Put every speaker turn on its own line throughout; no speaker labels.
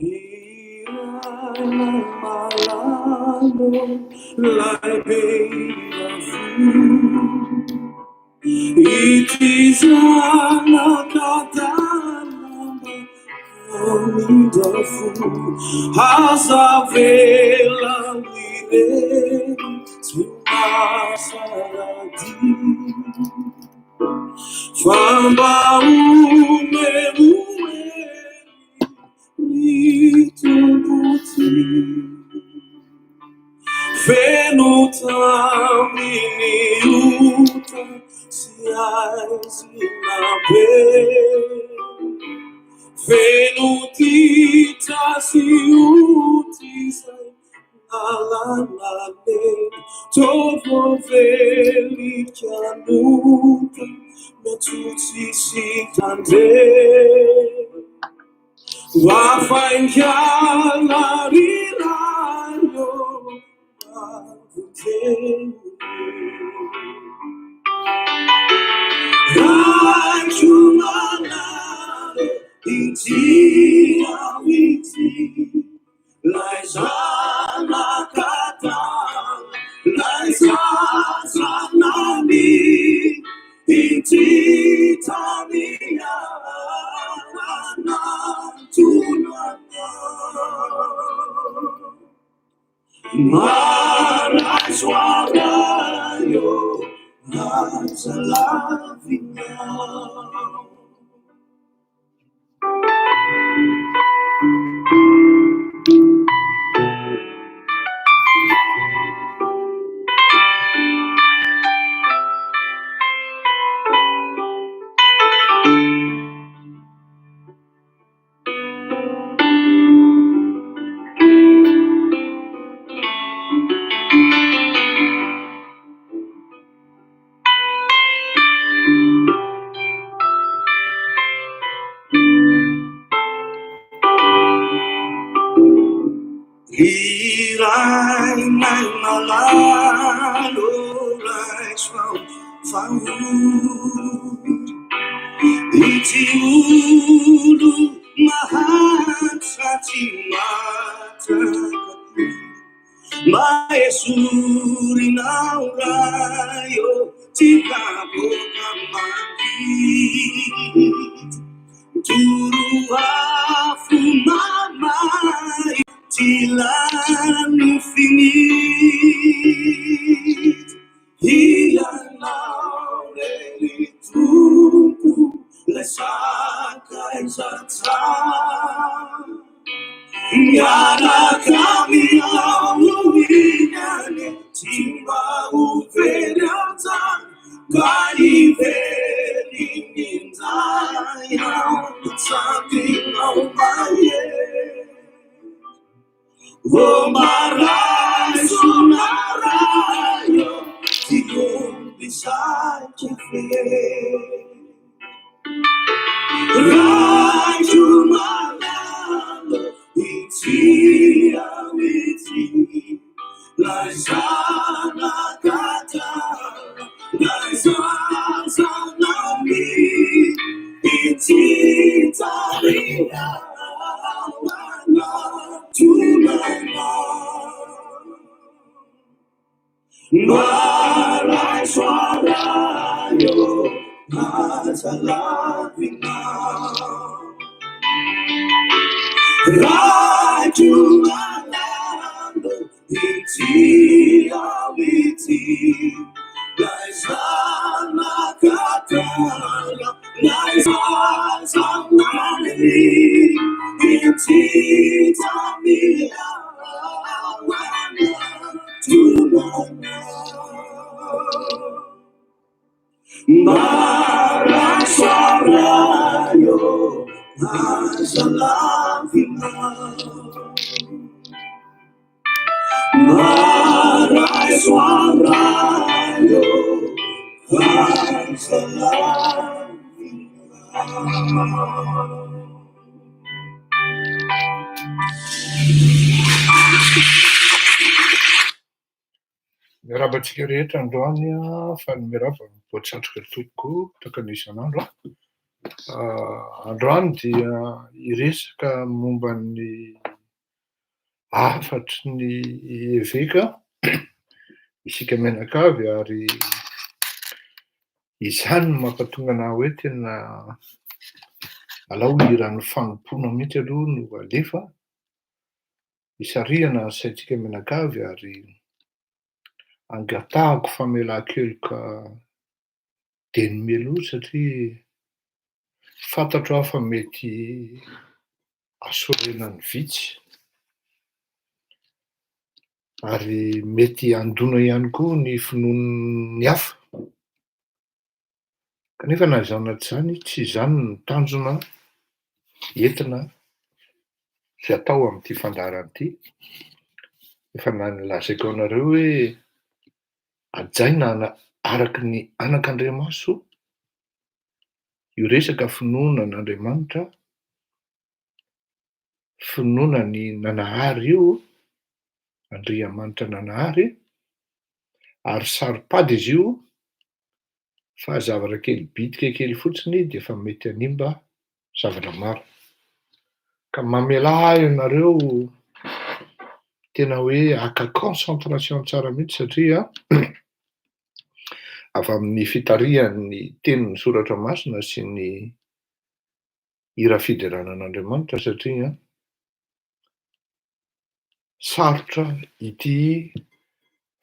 It is wonderful as a vela within to Masaradi. Famba ume ritubuti fenutamini uta siazinabe fenutita siutisa alanane todo velicanuta metuti sitande Wafanyala rilano Rajumana Itia Witi Laizana Kata Laizana Nami Ititania Tunana Maraswarayo Nazalavina. Hirai mai malalo rai swau fau iti ulu mahat sati mata maesuri naurayo tika boka magi turu afu mamai Tilan infinit Hilang naureli tuku Lesakai zata Nyara kami auwinyane Timba uveryata Kai veri ninzaya Utsaki naumaye Marai sonarayo Tigo beside your face Rai jumalalo Itia witi Laizana kata Laizana nami Ititaria Tunana Marai swarayo Nazalavina Rajumalando Itia witi Laizana katala Laizana nani Itita mia Wana tunana Marai swarayo Nazalavina Marai swarayo Nazalavina.
Miarahaba antsika rehetra androany fa ny miarahaba voatsatroka tokoa taka nisy an'andro Androany dia hiresaka momba ny afatry ny eveka isika mianakavy ary izany no mampatonga anahy hoe tena alao iran'ny fanompona mihitsy aloha no alefa hisarihana ny saintsika mianakavy ary angatahako famelan-keloka denime aloha satria fantatro aho fa mety asorenany vitsy ary mety andona ihany koa ny finoan'ny hafa. Kanefa na izany na tsy izany, tsy izany ny tanjona entina izay atao amin'ity fandaharana ity. Efa nalazaiko anareo hoe ajaina araky ny anak'Andriamaso io resaka finoana an'Andriamanitra, finoana ny Nanahary io, Andriamanitra Nanahary, ary saripady izy io fa zavatra kely bitika kely fotsiny de efa mety hanimba zavatra maro. Ka mamela ahy ianareo tena hoe haka concentration tsara mihitsy satria avy amin'ny fitarihan'ny tenin'ny soratra masina sy ny hira fideranan'Andriamanitra satria sarotra ity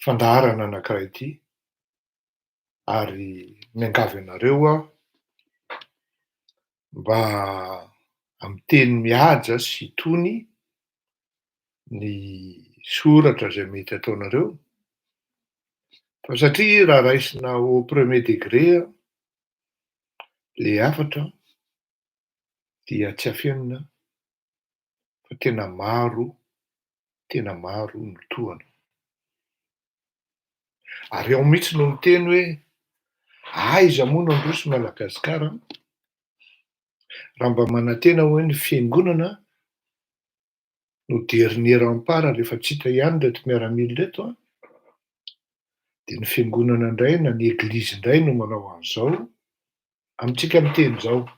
fandaharana anankiray ity ary miangavy anareo aho mba amin'ny teny mihaja sy tony ny soratra zay mety ataonareo fa satria raha raisina au premier degré le hafatra dia tsy hafenina fa tena maro ny tohana. Ary ao mihitsy no miteny hoe aiza moa no androso Madagasikara raha mba manantena hoe ny fiangonana no dernier rempart rehefa tsy hita ihany reto miaramila reto de ny fiangonana indray na ny eglizy indray no manao an'izao amintsika miteny izao.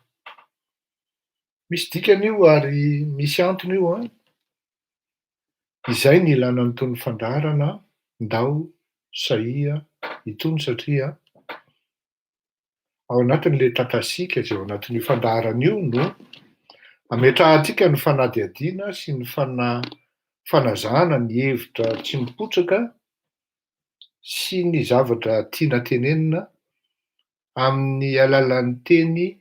Misy dikany io ary misy antony io izay ny ilana an'itony fandaharana ndao saia itony satria ao anatin'le tatasika zay ao anatin'io fandaharana io no ametrahantsika ny fanadihadiana sy ny fanazahana ny hevitra tsy mipotraka sy ny zavatra tiana tenenina amin'ny alalan'ny teny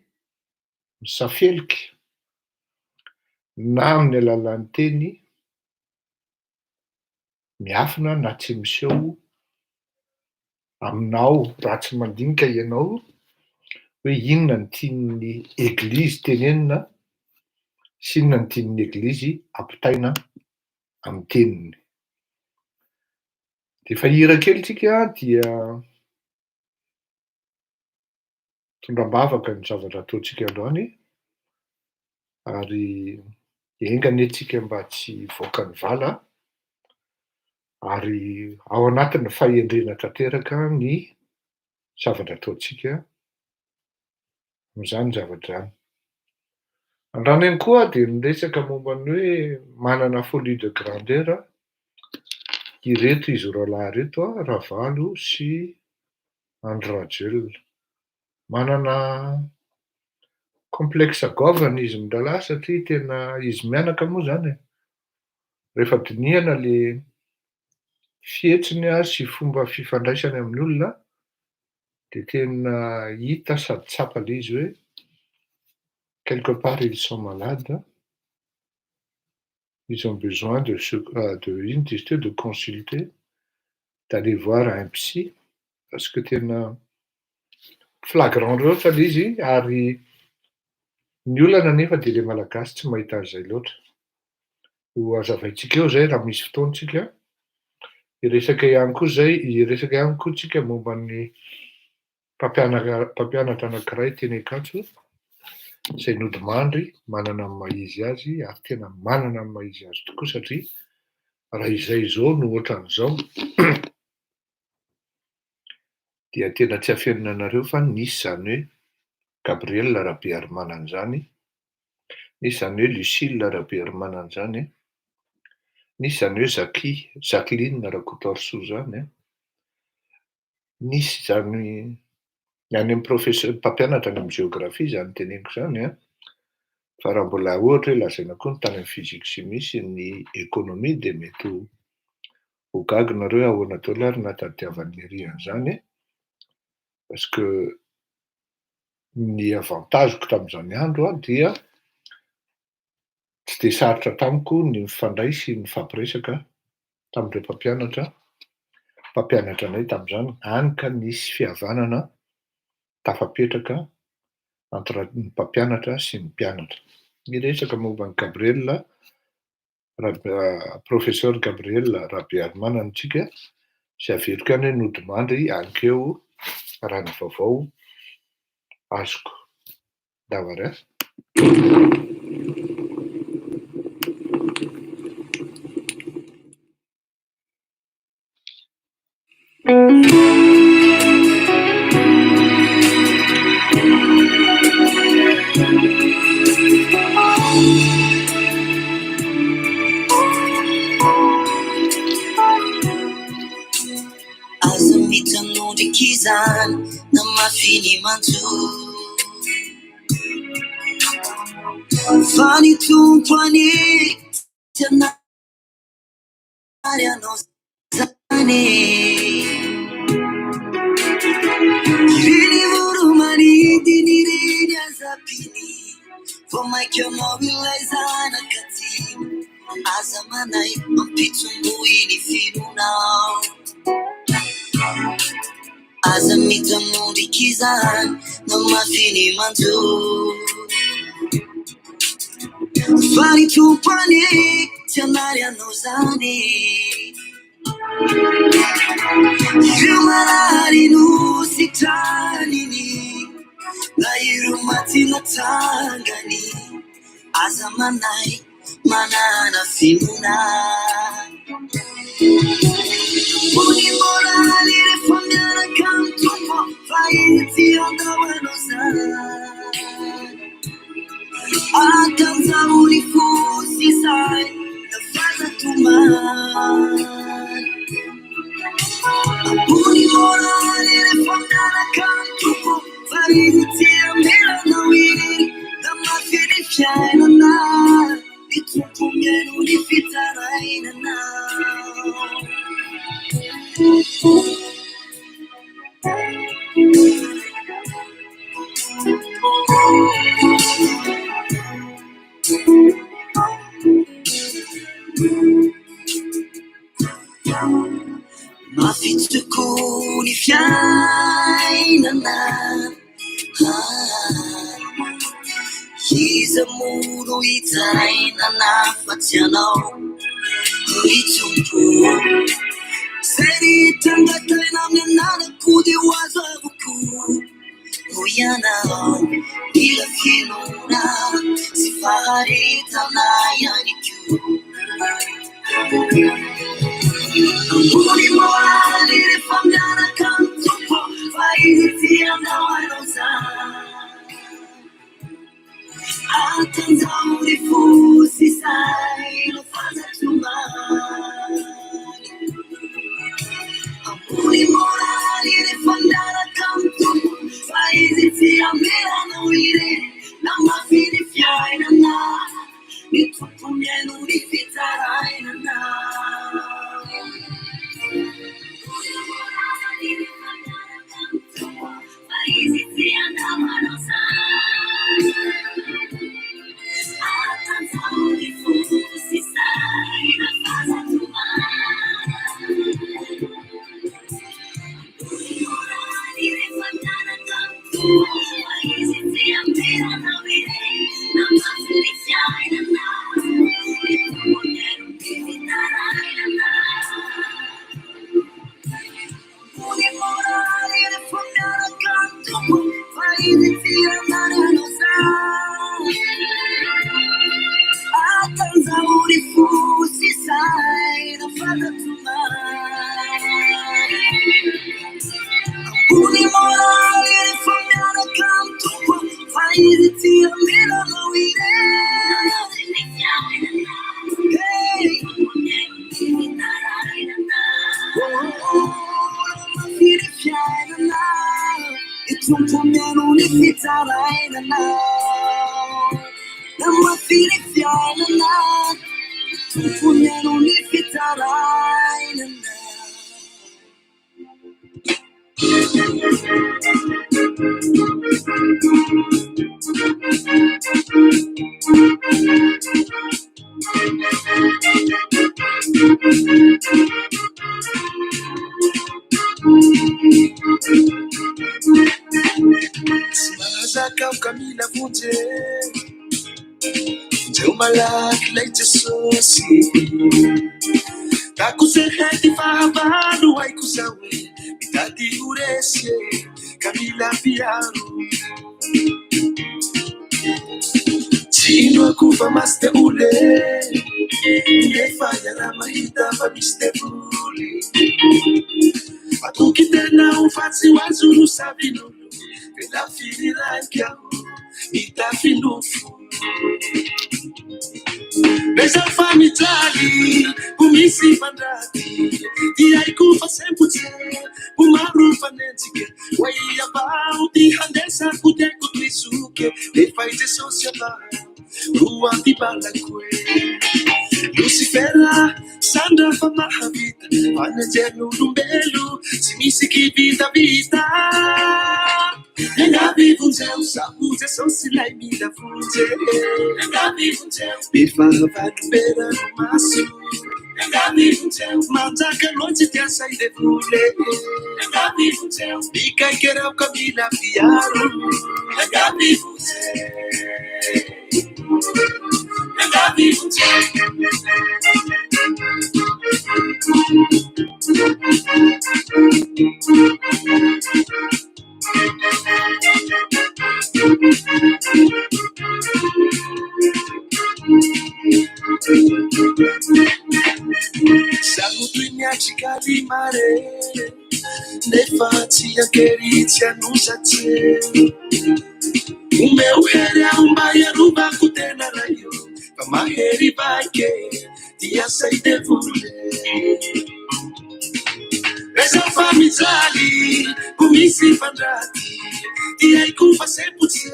misafelika na amin'ny alalan'ny teny miafina na tsy miseho aminao raha tsy mandinika ianao hoe inona ny tian'ny eglizy tenenina sy inona ny tian'ny eglizy ampitaina amin'ny teniny. De efa hira kely tsika dia tondram-bavaka ny zavatra ataontsika androany ary enga anie tsika mba tsy voaka ny vala ary ao anatin'ny fahendrena tanteraka ny zavatra ataontsika amin'izany zavatra zany. Andrano eny koa de niresaka momba ny hoe manana folie de grandeur ireto izy roalahy reto Ravalo sy Andry Rajoelina. Manana complexe gauvana izy mindralahy satria tena izy mianaka moa zany rehefa dinihana le fihetsiny sy fomba fifandraisany amin'ny olona de tena hita sady tsapa le izy hoe quelque part ils sont malades, ils ont besoin de consulter, d'aller voir un psy parce que tena flagrant loatra le izy ary ny olana nefa de le malagasy tsy mahita an'izay loatra. Ho hazavaintsika eo zay raha misy fotoantsika hiresaka ihany koa tsika momba ny mpampianatra anankiray teny Ankatso izay nodimandry manana ny maha-izy azy ary tena manana ny maha-izy azy tokoa satria raha izay zao no ohatran'izao dia tena tsy hafenina anareo fa nisy zany hoe Gabriel Rabiarmana an'izany, nisy zany hoe Lucille Rabiarmana an'izany, nisy zany hoe Jacqueline Rakotorso zany a, nisy zany any amin'ny mpampianatra any amin'ny géographie zany teneniko zany a, fa raha mbola ohatra hoe lazaina koa ny tany amin'ny physique chimie sy ny économie de mety ho gaga nareo ahoana daholo ary natadiavan'ny ery an'izany parce que ny avantageko tamin'izany andro a dia tsy de sarotra tamiko ny mifandray sy ny mifampiresaka tamin'ireo mpampianatra anay tamin'izany, hany ka nisy fihavanana tafapetraka entre ny mpampianatra sy ny mpianatra. Miresaka momba ny Gabriel professeur Gabriel Rabiarmana antsika, sy averiko ihany hoe nodimandry ankeo raha ny vaovao azoko. Davara.
Aza mitanondriky izany na mafiny manjo, fa ny tompony janary anao zany, ireny voro manidiny ireny azapiny, vao maika anao ilay zanakaty, aza manay mampitsombohy ny finonao. Aza mitanondriky izany na mafiny manjo, fa ny tompony janary anao zany, ireo marary no sitraniny, na ireo maty natsangany, aza manay manana finona. Moni morali rehefa miaraka amin'ny tompo, fa izy tsy andao anao zany, akanjao ny fosy izay na fazatomany. Moni morali rehefa miaraka amin'ny tompo, fa izy tsy amelanao iry, na mafy ny fiainana, ny tompo miaino ny fitarainana. Mafy tokoa ny fiainana, iza mono hitsainana fa tsy anao ny tompo, zay ny tangataina amin'ny ananako dia ho azo avoko, ho ianao mila finona sy faharetana ihany koa. Moni morali rehefa miaraka amin'ny tompo, fa izy tsy andao anao zany, akanjao ny fosy izay no fazatomany. Moni morali rehefa miaraka amin'ny tompo, fa izy tsy amelanao iry, na mafy ny fiainana, ny tompo miaino ny fitarainana. Firy fiainana itompomeno ny fitsarainana namafiry fiainana tompomeno ny fitsarainana
Zakao Camila Vunje Jeu malaky lay Jesosy Tako ze hety fahavalo haiko zao hoe mitady ho resy Camila Piaro Tsino akofa masy te ole Nefa iara mahita fa misy te voly Atoky tena ho fatsy ho azo no sabin'olo Pela firy raiky aho mitafy nofo Rehefa fa mijaly ho misy fandraty Ty haiko fa sempotsy ho maro fanenjike Ho iabao ty handesako tiako trizoke Nefa i Jesosy avao ro antibalako Lucifera sandra fa mahavita Fanenjen'olombelo tsy misy kivitavita Engavi vunjeu sabu Jesosy lay mila vunje Engavi vunjeu Bifahavalo bera no maso Engavi vunjeu Manjaka longe tia sai de vule Engavi vunjeu Bikaikera o Camila Piaro Engavi vunjeu Engavi vunjeu Saluto i miei cicali mare Ne facci anche rizzi annusate O meu here un baia ruba cutena raio Fa maheri baike Dia sei de vule Resa famizali Kumisi fandrati Ti haiko fa sempotsy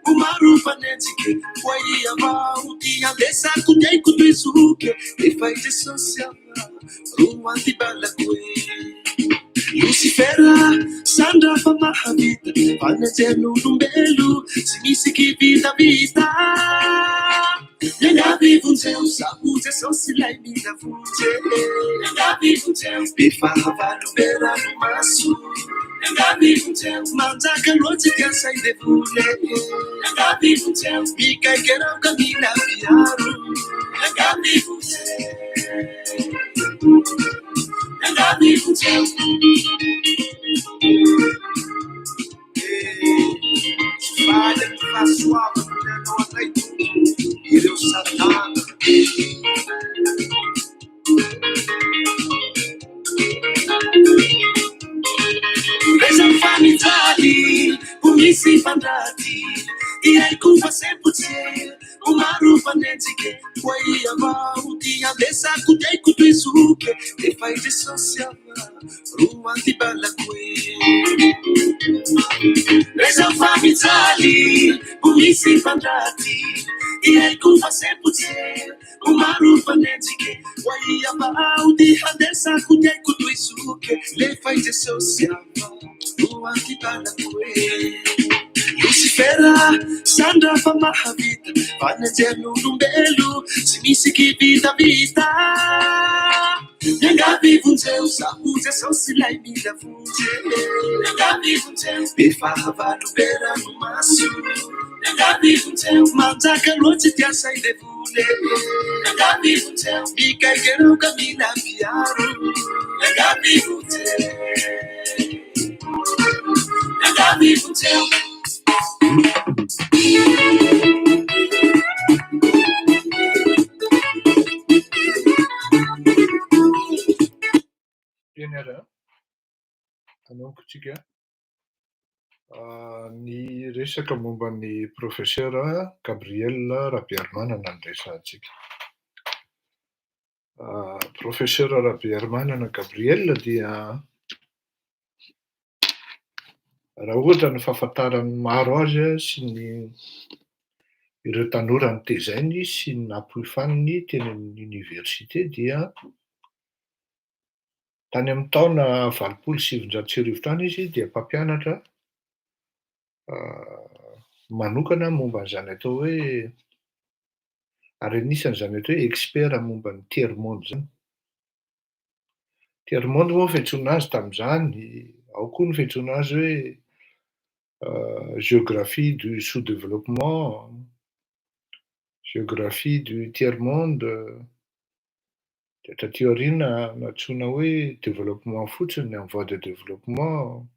ho maro fanenjike Ho iavao ty andesako ty haiko toizoke Efa i Jesosy avao ro antibalako Lucifera sandra fa mahavita Fanenjen'olombelo tsy misy kivitavita Engavi vunjeu sabu Jesosy lay mila vunje Engavi vunjeu Bifahavalo bera no maso Engavi vunjeu Manjaka longe tia sai de vule Engavi vunjeu Bikaikera o Camila Piaro Engavi vunjeu Engavi vunjeu Falha que faço algo, mulher não aceito Ireu Satana Reja famizali ho misy fandraty Ty haiko fa sempotsy ho maro fanenjike Ho iavao ty andesako ty haiko toizoke Efa i Jesosy avao ro antibalako Reja famizali ho misy fandraty Ty haiko fa sempotsy ho maro fanenjike Ho iavao ty handesako ty haiko toizoke Lefa i Jesosy avao ro antibalako Lucifera sandra fa mahavita Fanenjen'olombelo tsy misy kivitavita Engavi vunjeu sabu Jesosy lay mila vunje Engavi vunjeu Bifahavalo bera no maso Engavi vunjeu Manjaka longe tia sai de vule Engavi vunjeu Bikaikera o Camila Piaro Engavi vunjeu Engavi vunjeu
Enera anonkitsika ny resaka momba ny professeur Gabriel Rabiarmanana ny resantsika Professeur Rabearmanana Gabriel dia raha ohatra ny fahafantarany maro azy sy ireo tanora nytezainy sy ny napoifaniny teny amin'ny université dia tany amin'ny taona 1970 tany izy dia mpampianatra manokana momba an'izany atao hoe ary anisan'izany atao hoe expert momba ny tiers-monde zany. Tiers-monde moa fiantsoana azy tamin'izany, ao koa ny fiantsoana azy hoe géographie du sous-développement, géographie du tiers-monde, de taty aoriana natsoina hoe développement fotsiny, en voie de développement.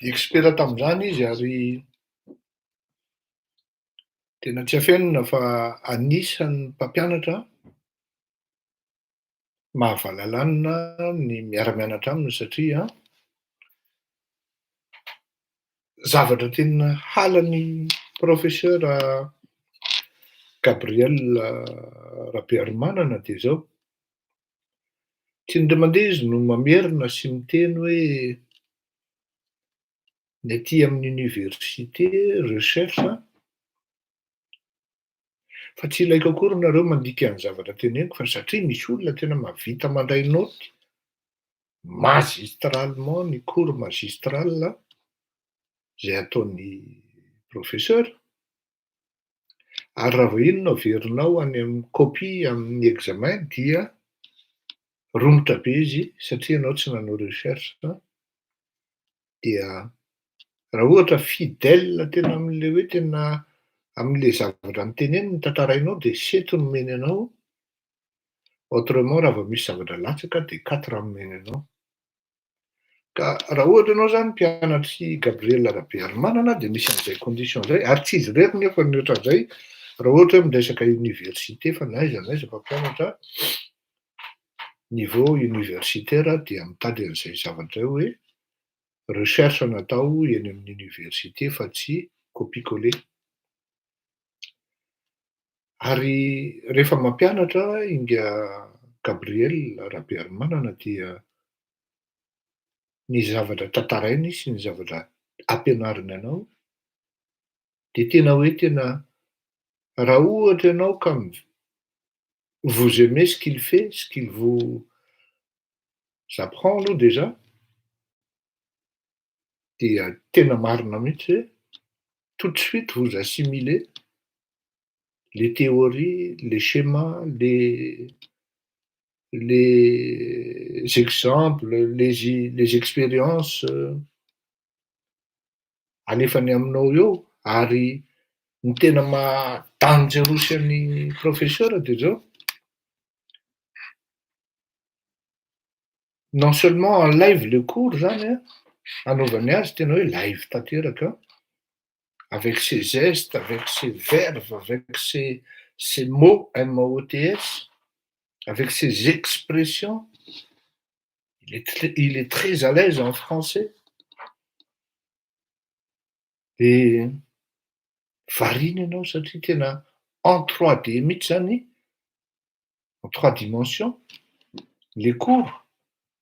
Expert tamin'izany izy ary tena tsy afenina fa anisan'ny mpampianatra mahavalalana ny miara-mianatra aminy satria zavatra tena halan'ny professeur Gabriel Rabearmanana dia zao. Tsy indray mandeha izy no mamerina sy miteny hoe ny aty amin'ny université recherche fa tsy ilaiko akory nareo mandika ny zavatra teneniko fa satria misy olona tena mahavita mandray naoty magistralement ny cours magistral zay ataon'ny professeur ary raha vao inona averinao any amin'ny copie amin'ny examen dia romotra be izy satria ianao tsy nanao recherche dia raha ohatra fidèle tena amin'le hoe tena amin'le zavatra noteneniny tantarainao dia 7 nomeny anao, autrement raha vao misy zavatra latsaka dia 4 nomeny anao. Ka raha ohatra ianao zany mpianatry Gabriel Rabearmanana dia misy an'izay condition zay ary tsy izy irery nefa ny ohatran'izay raha ohatra hoe miresaka université fa n'aiza n'aiza mpampianatra niveau universitaire dia mitady an'izay zavatra hoe recherche natao eny amin'ny université fa tsy copie-coller. Ary rehefa mampianatra inga Gabriel Rabearmanana dia ny zavatra tantarainy sy ny zavatra ampianariny anao dia tena hoe tena raha ohatra ianao ka vous aimez ce qu'il fait, ce qu'il vous apprend aloha déjà dia tena marina mihitsy hoe tout de suite vous assimilez les théories, les schémas, les exemples, les expériences alefany aminao eo ary ny tena mahatanjy ny professeur dia zao non seulement en live le cours zany anaovany azy tena hoe live tanteraka avec ses gestes, avec ses verbes, avec ses mots MOTS, avec ses expressions. Il est très à l'aise en français. Et variana ianao satria tena en 3D mihitsy zany, en 3 dimensions, les cours.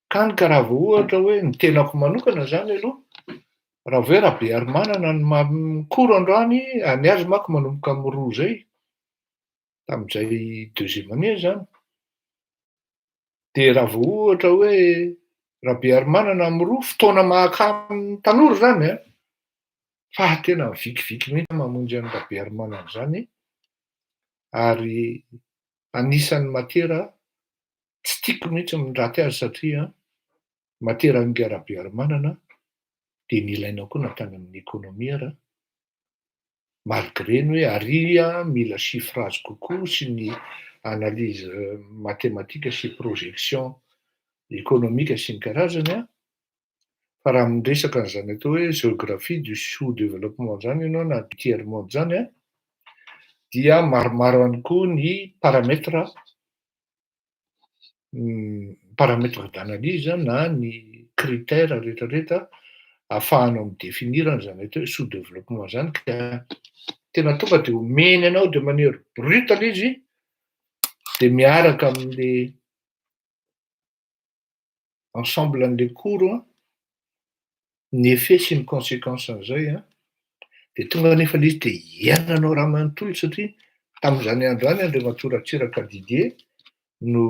Kanika raha vao ohatra hoe ny tenako manokana zany aloha raha vao hoe Rabearmanana ny cours androany any azy manko manomboka amin'ny 2 zay tamin'izay 2e année zany dia raha vao ohatra hoe Rabearmanana amin'ny 2 fotoana mahakamo tanora zany fa tena mivikiviky mihitsy mamonjy an'i Rabearmanana zany ary anisan'ny matiera tsy tiako mihitsy mindraty azy satria matiera an'ga Rabearmanana dia nilaina koa natany amin'ny économie raha malgré ny hoe ary mila chiffrage kokoa sy ny analyse mathématique sy projection économique sy ny karazany fa raha miresaka an'izany atao hoe géographie du sous-développement zany ianao na tiers-monde zany dia maromaro ihany koa ny paramètre d'analyse na ny critères rehetrarehetra ahafahanao midéfinir an'izany atao hoe sous-développement zany ka tena tonga dia omeny anao de manière brutale izy dia miaraka amin'le ensemble an'le koro ny effet sy ny conséquence an'izay dia tonga nefa ilay izy dia hiainanao raha manontolo satria tamin'izany andro any Andriamatora Ratsiraka Didier no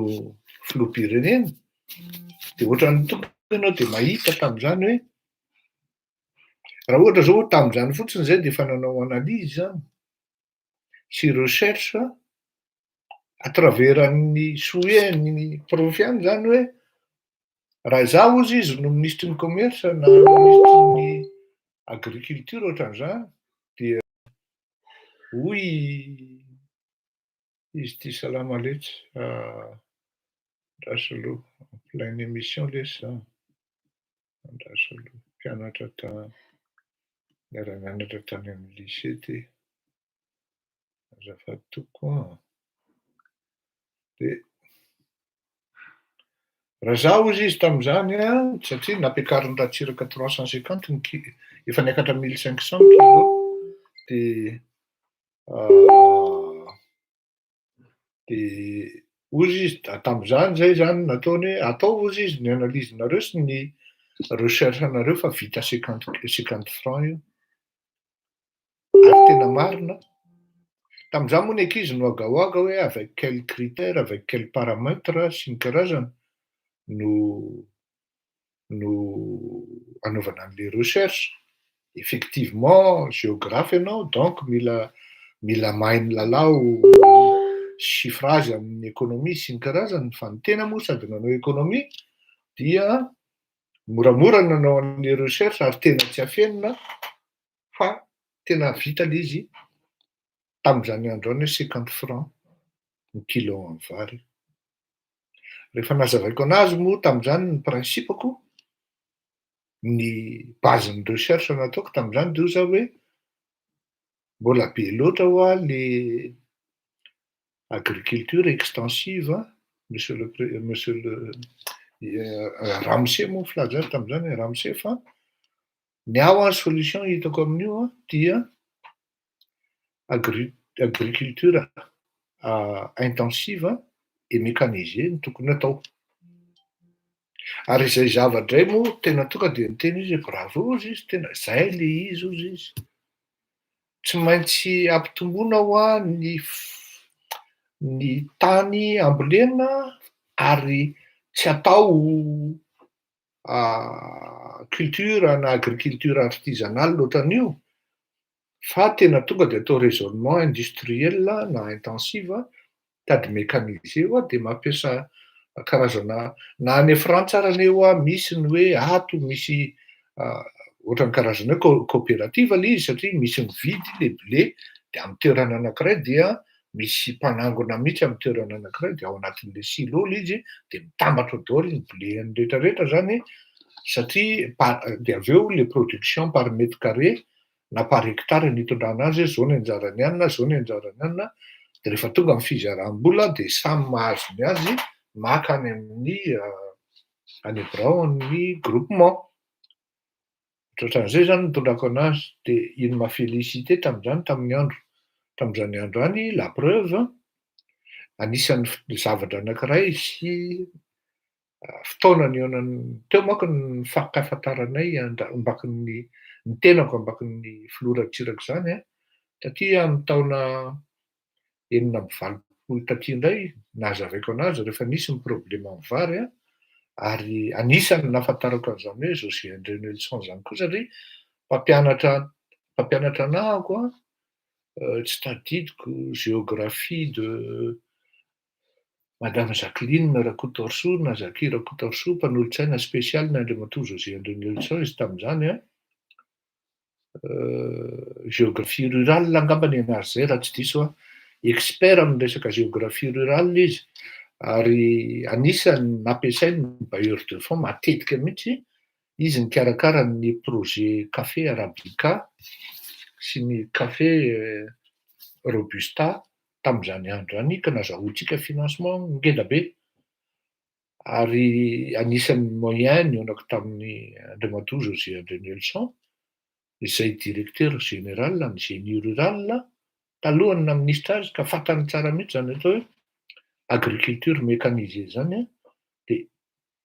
filoham-pirenena dia ohatran'ny tonga ianao dia mahita tamin'izany hoe raha ohatra zao tamin'izany fotsiny zay dia efa nanao analyse zany sy recherche à travers ny soen'ny profiany zany hoe raha izaho ozy izy no ministre ny commerce na ministre ny agriculture ohatran'izany dia hoy izy ty salama letsy andraso aloha en pleine émission lesy za andraso aloha mpianatra miara-mianatra tany amin'ny lycée ty azafady toko dia raha zaho ozy izy tamin'izany satria nampiakariny Ratsiraka 350 efa niakatra 1500 kilo dia ozy izy tamin'izany zay zany nataony hoe atao ozy izy ny analysenareo sy ny recherche-nareo fa vita 50 francs io ary tena marina tamin'izany moa ny ankizy no agaoaga hoe avec quel critère avec quel paramètre sy ny karazana no anaovana an'le recherche effectivement géographe ianao donc mila mahay ny lalao chiffrage amin'ny économie sy ny karazany fa ny tena moa sady nanao économie dia moramora nanao an'le recherche ary tena tsy afenina fa tena vita le izy tamin'izany andro any hoe 50 francs ny kilo amin'ny vary rehefa nazavaiko anazy moa tamin'izany ny principako ny base-ny recherche nataoko tamin'izany dia zaho hoe mbola be loatra ho le agriculture extensive monsieur le Ramsey moa filaza azy tamin'izany Ramsey fa ny aho solution hitako amin'io dia agriculture intensive et mécanisée no tokony atao ary izay zavatra izay moa tena tonga dia niteny izy hoe bravo ozy izy tena izay le izy ozy izy tsy maintsy ampitomboina ho ny tany ambolena ary tsy atao culture na agriculture artisanale loatran'io fa tena tonga dia atao raisonnement industriel na intensive tady mécanisé dia mampiasa karazana na any Frantsa ary aneo misy ny hoe ato misy ohatran'ny karazana hoe coopérative le izy satria misy mividy le blé dia amin'ny toerana anankiray dia misy mpanangona mihitsy amin'ny toerana anankiray dia ao anatin'le silo le izy dia mitambatra daholo ny blé ny rehetrarehetra zany satria dia avy eo le production par mètre carré na par hectare ny hitondrana azy zao ny anjarany anina zao ny anjarany anina dia rehefa tonga amin'ny fizaram-bola dia samy mahazo ny azy maka any amin'ny anebrao ny groupement ohatran'izay zany nitondrako anazy dia iny mafélicité tamin'izany andro any la preuve anisan'ny zavatra anankiray sy fotoana ny eonany teo manko ny fahafantaranay ambakin'ny ny tenako ambakin'ny filoha Ratsiraka zany satria amin'ny taona 1980 taty indray nahazavaiko anazy rehefa nisy ny problème amin'ny vary ary anisany nahafantarako an'izany hoe José André Nelson zany koa satria mpampianatra anahako tsy tadidiko géographie de Madame Jacqueline Rakotorso na Zaki Rakotorso mpanolotsaina spécial ny Andriamatoa José André Nelson izy tamin'izany géographie rurale angambany anazy zay raha tsy diso expert amin'ny resaka géographie rurale izy ary anisany nampiasainy ny bailleur de fonds matetika mihitsy izy nikarakara ny projet café arabica sy ny café robusta tamin'izany andro any ka nazahoantsika financement ngeda be ary anisany moyen nionako tamin'ny Andriamatoa José André Nelson izay directeur général ny génie rural talohany na ministra azy ka fantany tsara mihitsy zany atao hoe agriculture mécanisée zany a, de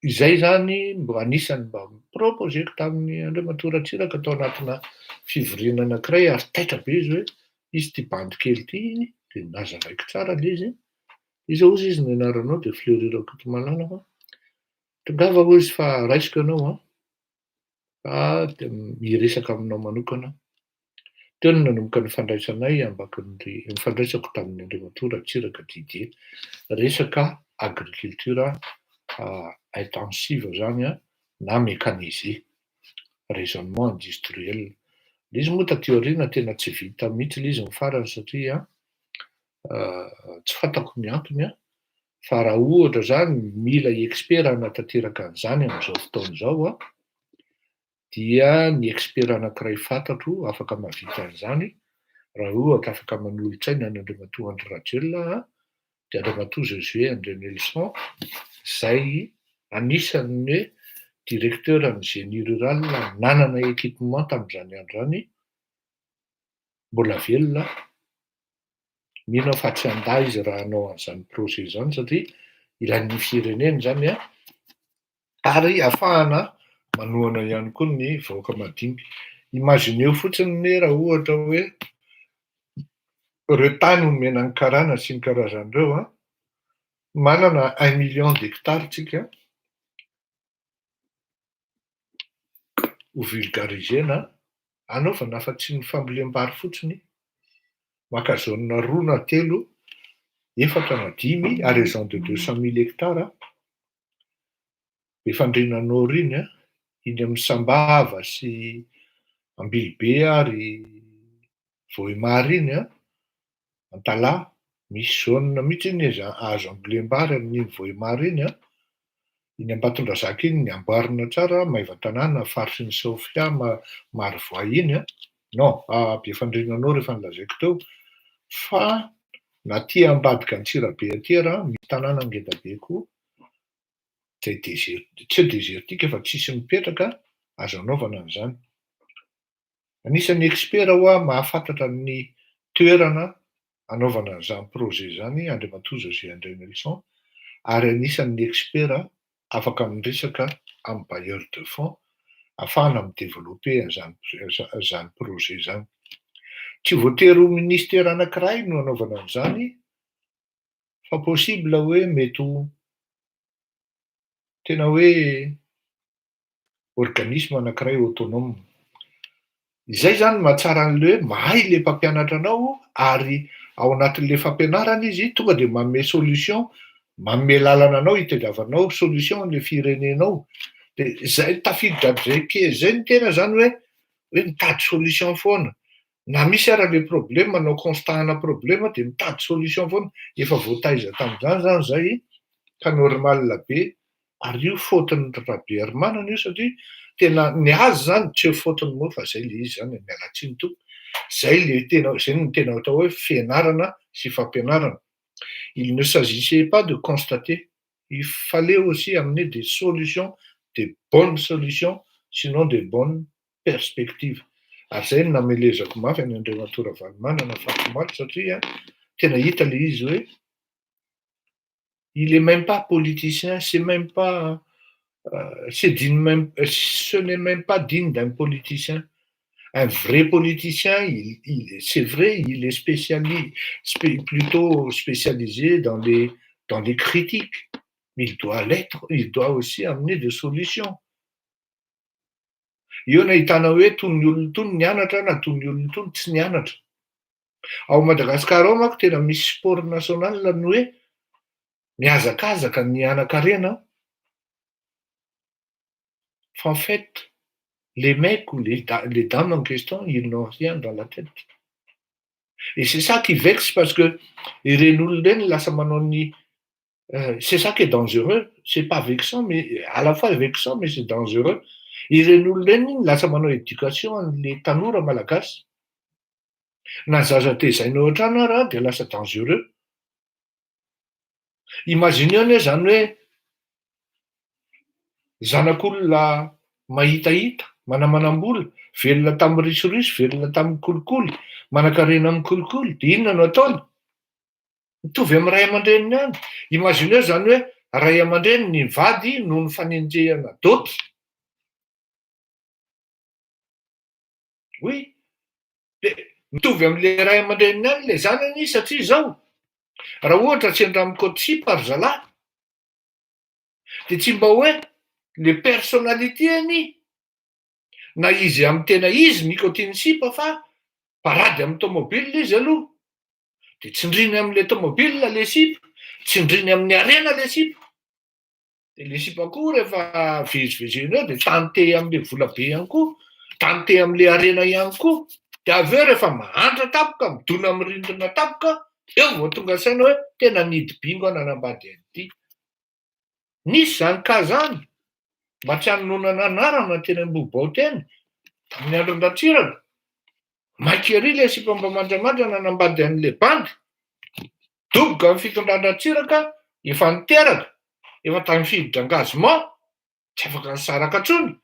izay zany mba anisany mba proposeko tamin'ny Andriamatoa Ratsiraka tao anatina fivoriana anankiray ary taitra be izy hoe izy ty bandy kely ty iny de nazavaiko tsara le izy ozy izy ny anaranao de Fleury Rakotomalala fa tongava ozy fa raisiko ianao de miresaka aminao manokana. Teo no nanomboka nifandraisanay nifandraisako tamin'ny Andriamatoa Ratsiraka Didier resaka agriculture intensive zany na mécanisée, raisonnement industriel. Izy moa taty aoriana tena tsy vita mihitsy le izy ny farany satria tsy fantako ny antony fa raha ohatra zany mila expert hanatanteraka an'izany amin'izao fotoana izao dia ny expert anankiray fantatro afaka mahavita an'izany raha ohatra afaka manolotsaina ny Andriamatoa Andry Rajoelina de Andriamatoa Josué André Nelson zay anisan'ny hoe directeur ny génie rural nanana équipement tamin'izany andro zany, mbola velona, mino fa tsy anda izy raha hanao an'izany projet zany satria ilain'ny firenena zany ary ahafahana manohana ihany koa ny vahoaka madinika. Imagineo fotsiny hoe raha ohatra hoe ireo tany omena ny karana sy ny karazan'ireo manana 1 million d'hectares tsika ho vulgarisena anaovana fa tsy ny fambolem-bary fotsiny, maka zone 2 na 3 4 na 5 à raison de 200 000 hectares Befandrinanao iny iny amin'ny Sambava sy Ambilibe ary Vohimary iny Antala misy zone mihitsy iny azo ambolem-bary amin'iny Vohimary iny iny Ambatondrazaka iny amboarina tsara Maivatanàna faritry ny Sofia Marivoa iny non Befandrinanao rehefa nilazaiko teo fa na tia ambadika Antsirabe aty misy tanàna Angedabe koa zay tsy desertika fa tsisy mipetraka azo anaovana an'izany. Anisan'ny expert mahafantatra ny toerana anaovana an'izany projet zany Andriamatoa Josué André Nelson ary anisan'ny expert afaka miresaka amin'ny bailleur de fonds ahafahana midévelopper an'izany projet zany. Tsy voatery ho ministère anankiray no anaovana an'izany fa possible hoe mety ho tena hoe organisme anankiray autonome. Izay zany mahatsara an'le hoe mahay le mpampianatra anao ary ao anatin'le fampianarana izy tonga de manome solution, manome lalana anao hitadiavanao solution le firenenao. De zay tafiditra am'izay piège zay ny tena zany hoe mitady solution foana. Na misy ara le problème anao constatana problème de mitady solution foana. Efa voataiza tamin'izany zany zay ka normal be ary io faute-ny Rabe Hermanana io satria tena niazy zany tsy eo faute-ny moa fa zay le izy zany mialatsiny tompoko. Zay no tena atao hoe fianarana sy fampianarana. Il ne s'agissait pas de constater, il fallait aussi amener des solutions, des bonnes solutions, sinon des bonnes perspectives. Ary zay no namelezako mafy any Andriamatoa Ravalomanana Fatomaty satria tena hita le izy hoe il est même pas politicien, c'est même pas ce n'est même pas digne d'un politicien. Un vrai politicien, c'est vrai, il est plutôt spécialisé dans les critiques. Mais il doit l'être, il doit aussi amener des solutions. Io nahitana hoe tony olona tony nianatra na tony olona tony tsy nianatra. Ao Madagasikara ao manko tena misy sport national ny hoe mihazakazaka ny anan-karena. En fait, les mecs ou les dames en question, ils n'ont rien dans la tête. Et c'est ça qui vexe parce que c'est ça qui est dangereux. C'est pas vexant, mais à la fois vexant, mais c'est dangereux. Ireny olona ireny lasa manao éducation an'le tanora malagasy. Na zaza tezainao hatrany ary de lasa dangereux. Imagineo anie zany hoe zanak'olona mahitahita, manamanam-bola, velona tamin'ny risoriso, velona tamin'ny kolikoly, manan-karena amin'ny kolikoly, de inona no ataony? mitovy amin'ny ray aman-dreniny any. Imagineo zany hoe ray aman-dreny ny vady no ny fanenjehana doty. Oui. De mitovy amin'le ray aman-dreniny any le zanany satria zao. Raha ohatra tsy andramikôtsipa ary zalahy, de tsy mba hoe le personnalité-ny na izy amin'ny tena izy nikôtiny sipa fa parady amin'ny tomobile izy aloha. De tsindriny amin'le tomobile le sipa, tsindriny amin'ny arena le sipa. De le sipa koa rehefa vezivezeny eo de tante amin'le volabe ihany koa, tante amin'le arena ihany koa. De avy eo rehefa mahantra tapoka, midona amin'ny rindrina tapoka, eo vao tonga saina hoe tena nidy bingo nanambady an'ity. Nisy zany ka zany, mba tsy hanonana anarana teny Ambohibao teny, tamin'ny andron-datsiraka. Maiky ery le sipa mba mandramandra nanambady an'le bandy. Doboka amin'ny fitondran-datsiraka, efa niteraka, efa tamin'ny fiditra-engagement, tsy afaka nisaraka intsony.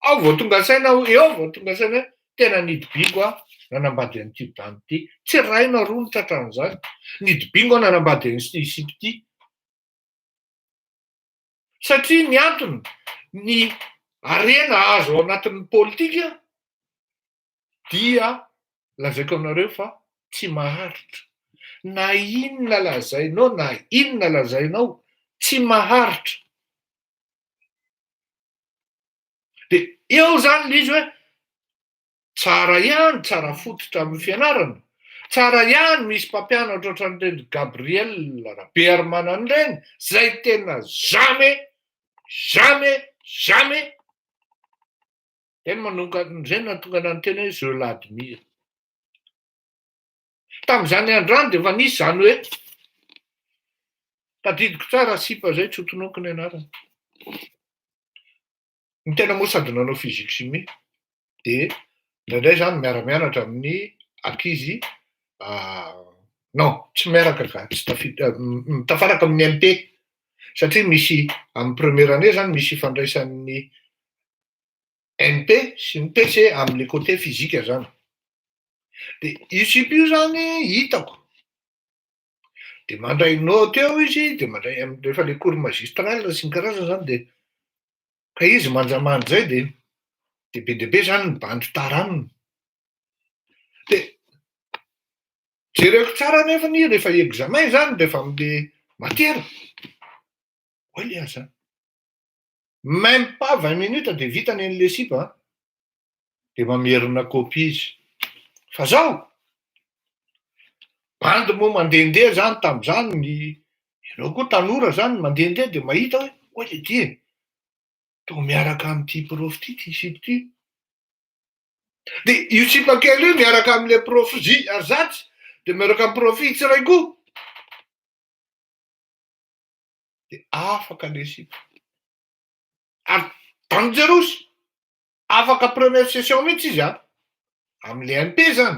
Ao vao tonga saina, eo vao tonga saina tena nidy bingo nanambady an'ity bandy ity. Tsy raina roa ny tratran'izany. Nidy bingo nanambady an'ity sipa ity. Satria ny antony, ny arena azo ao anatin'ny politika dia lazaiko aminareo fa tsy maharitra. Na inona lazainao, na inona lazainao, tsy maharitra. De eo zany le izy hoe tsara ihany, tsara fototra amin'ny fianarana, tsara ihany misy mpampianatra ohatran'ireny Gabriel Rabearmana ireny, zay tena jamais tena manokana zay nahatonga anahy niteny hoe je l'admire. Tamin'izany androany de efa nisy zany hoe tadidiko tsara sipa zay tsotonoiko ny anarany. Ny tena moa sady nanao physique chimie, de indraindray zany miara-mianatra amin'ny ankizy, non, tsy miaraka ka, tsy tafaraka amin'ny MP, satria misy amin'ny première année zany misy ifandraisan'ny MP sy ny PC amin'ny côté physique zany. De io sipa io zany hitako. De mandray note eo izy, de mandray rehefa le cours magistral sy ny karazana zany de ka izy manjamany zay de be deabe zany ny bandy taraniny. De jereko tsara nefany rehefa examen zany rehefa amin'le matière. Olia zany. Même pas 20 minutes de vitany an'le sipa, de mamerina copie izy. Fa zao, bandy moa mandehandeha zany tamin'izany, ianao koa tanora zany mandehandeha de mahita hoe olia ty, to miaraka amin'ity prof ty sipa ty. De io sipa kely io miaraka amin'le prof zatsy, de miaraka amin'ny prof tsiray koa. De afaka le sipa. Ary dangerosy, afaka première session mihitsy izy amin'le MP zany.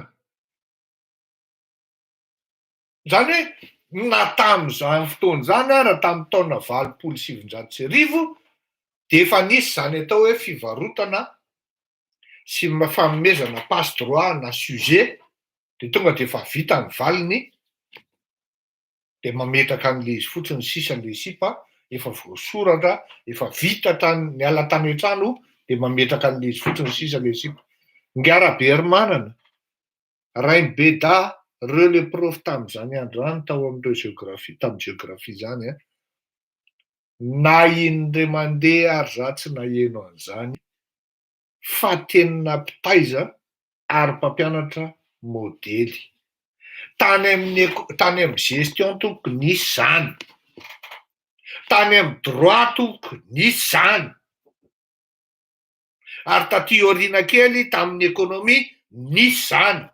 Zany hoe na tamin'izany fotoana zany raha tamin'ny taona 1970 de efa nisy zany atao hoe fivarotana sy fanomezana passe droit na sujet, de tonga de efa vita ny valiny, de mametraka an'le izy fotsiny sisan'le sipa, efa voasoratra, efa vita niala tany an-trano, de mametraka an'le izy fotsiny sisan'le sipa. Ngarabearmanana, Raim-Beda, reo le prof tamin'izany andro any tao amin'ireo géographie, tamin'ny géographie zany na indray mandeha ary zatsy na eno an'izany, fa tena mpitaiza ary mpampianatra modely. Tany amin'ny gestion tompoko nisy zany, tany amin'ny droit tompoko nisy zany, ary taty aoriana kely tamin'ny économie nisy zany.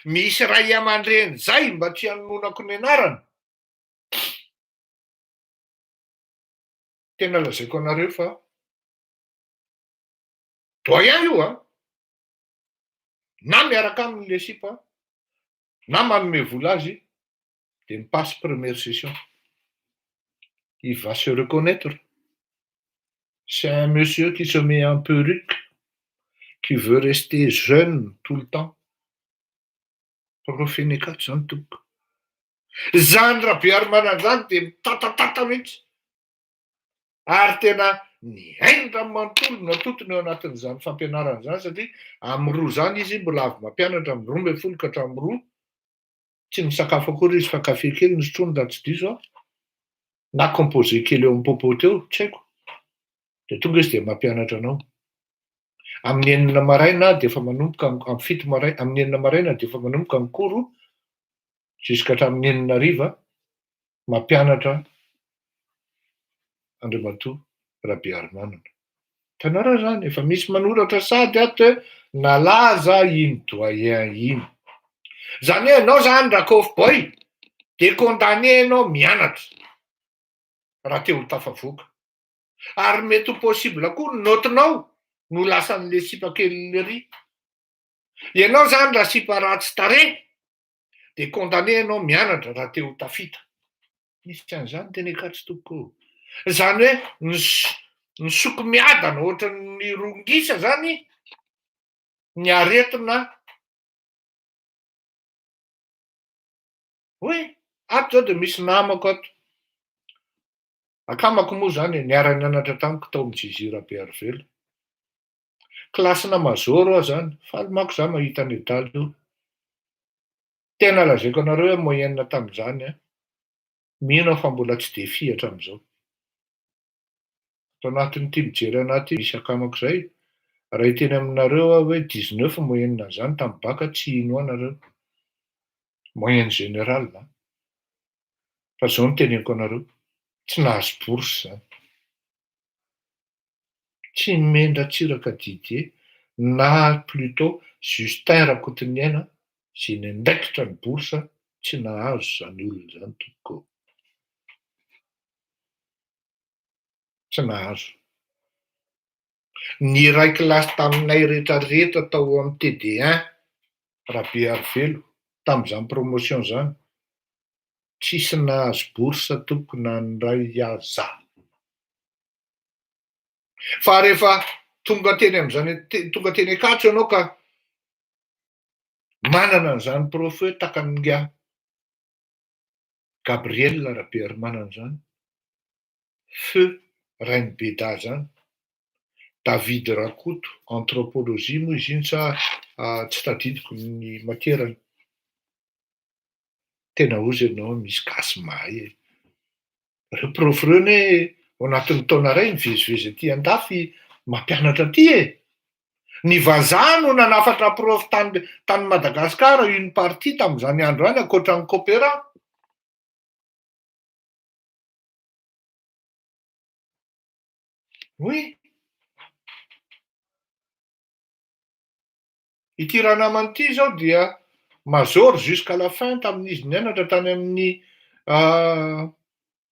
Misy ray aman-dreny zay mba tsy hanonako ny anarany. Tena lazaiko anareo fa doyen io na miaraka amin'le sipa, na manome vola azy, de mipasse première session. Il va se reconnaître. C'est un monsieur qui se met en perruque, qui veut rester jeune tout le temps. Prof Enekato zany tompoko. Zany raha be ary manan'izany de mitatatata mihitsy. Ary tena niaino raha manontolo natotony eo anatin'izany fampianarana zany satria am'roa zany izy mbola avy mampianatra am'roa amby folo ka hatram'roa, tsy misakafo akory izy fa kafe kely nosotrony raha tsy diso aho, na composé kely eo am'popoty eo, tsy haiko. De tonga izy de mampianatra anao. Amin'ny enina maraina de efa manomboka amin'ny fito maraina, amin'ny enina maraina de efa manomboka ny koro juska hatramin'ny enina hariva mampianatra Andriamatoa Rabearimanana. Hitanareo zany efa misy manoratra sady ato hoe nalaza iny doyen iny. Zany hoe anao zany Rakof boy de condamné anao mianatra raha te ho tafavoaka. Ary mety ho possible koa ny notinao no lasan'le sipa kely lery. Ianao zany raha sipa ratsy tarehy de condamné anao mianatra raha te ho tafita. Misy an'izany teny Akatsy tompoko. Zany hoe ny sokomiadana ohatran'ny rongisa zany ny aretina hoe ato zao de misy namako ato. Akamako moa zany niara-nianatra tamiko tao amin'ny Jizy Rabearivelo. Klasina mazoro aho zany, faly manko za mahita ny daly io. Tena lazaiko anareo hoe moyenne tam'izany a. Mino aho fa mbola tsy de fihatra am'izao. Tao anatin'ity mijery anaty misy akamako zay, raha hiteny aminareo aho hoe 19 moyenne zany tamin'ny baka tsy ino anareo. Moyenne générale a. Fa zao no teneniko anareo, tsy nahazo bourse zany. Tsy mendra tsiraka Didier na plutôt Justin Rakotiniaina sy nendraikitra ny bourse tsy nahazo zany olona zany tompoko. Tsy nahazo. Ny ray kilasy taminay rehetrarehetra tao amin'ny TD1 Rabearivelo tamin'izany promotion zany, tsisy nahazo bourse tompoko na ny ray aza. Fa rehefa tonga teny am'izany tonga teny Ankatso ianao ka manana an'izany prof hoe Takaninga Gabriel Rabearimanana zany, Feu Rainibeda zany, David Rakoto anthropologie moa izy iny sa tsy tadidiko ny matierany. Tena ozy ianao misy gasy mahay e. Reo prof reo ne ao anatin'ny taona ray nivezivezy aty an-dafy mampianatra aty e. Ny vazaha no nanafatra prof tany Madagasikara une partie tamin'izany andro any ankoatran'ny Kopera. Oui. Ity raha namany ity zao dia major jusqu'à la fin tamin'izy nianatra tany amin'ny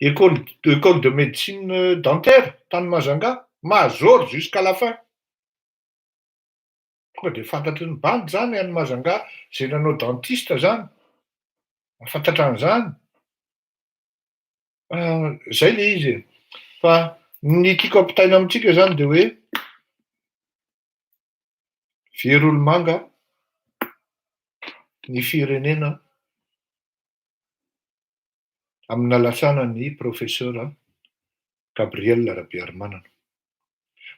école de médecine dentaire tany Majanga, major jusqu'à la fin. Tonga de fantatry ny bandy zany any Majanga, zay nanao dentiste zany, mahafantatra an'izany. Zay le izy e. Fa ny tiako ampitaina amintsika zany de hoe very olo-manga ny firenena amin'ny alatsanan'ny professeur Gabriel Rabearimanana.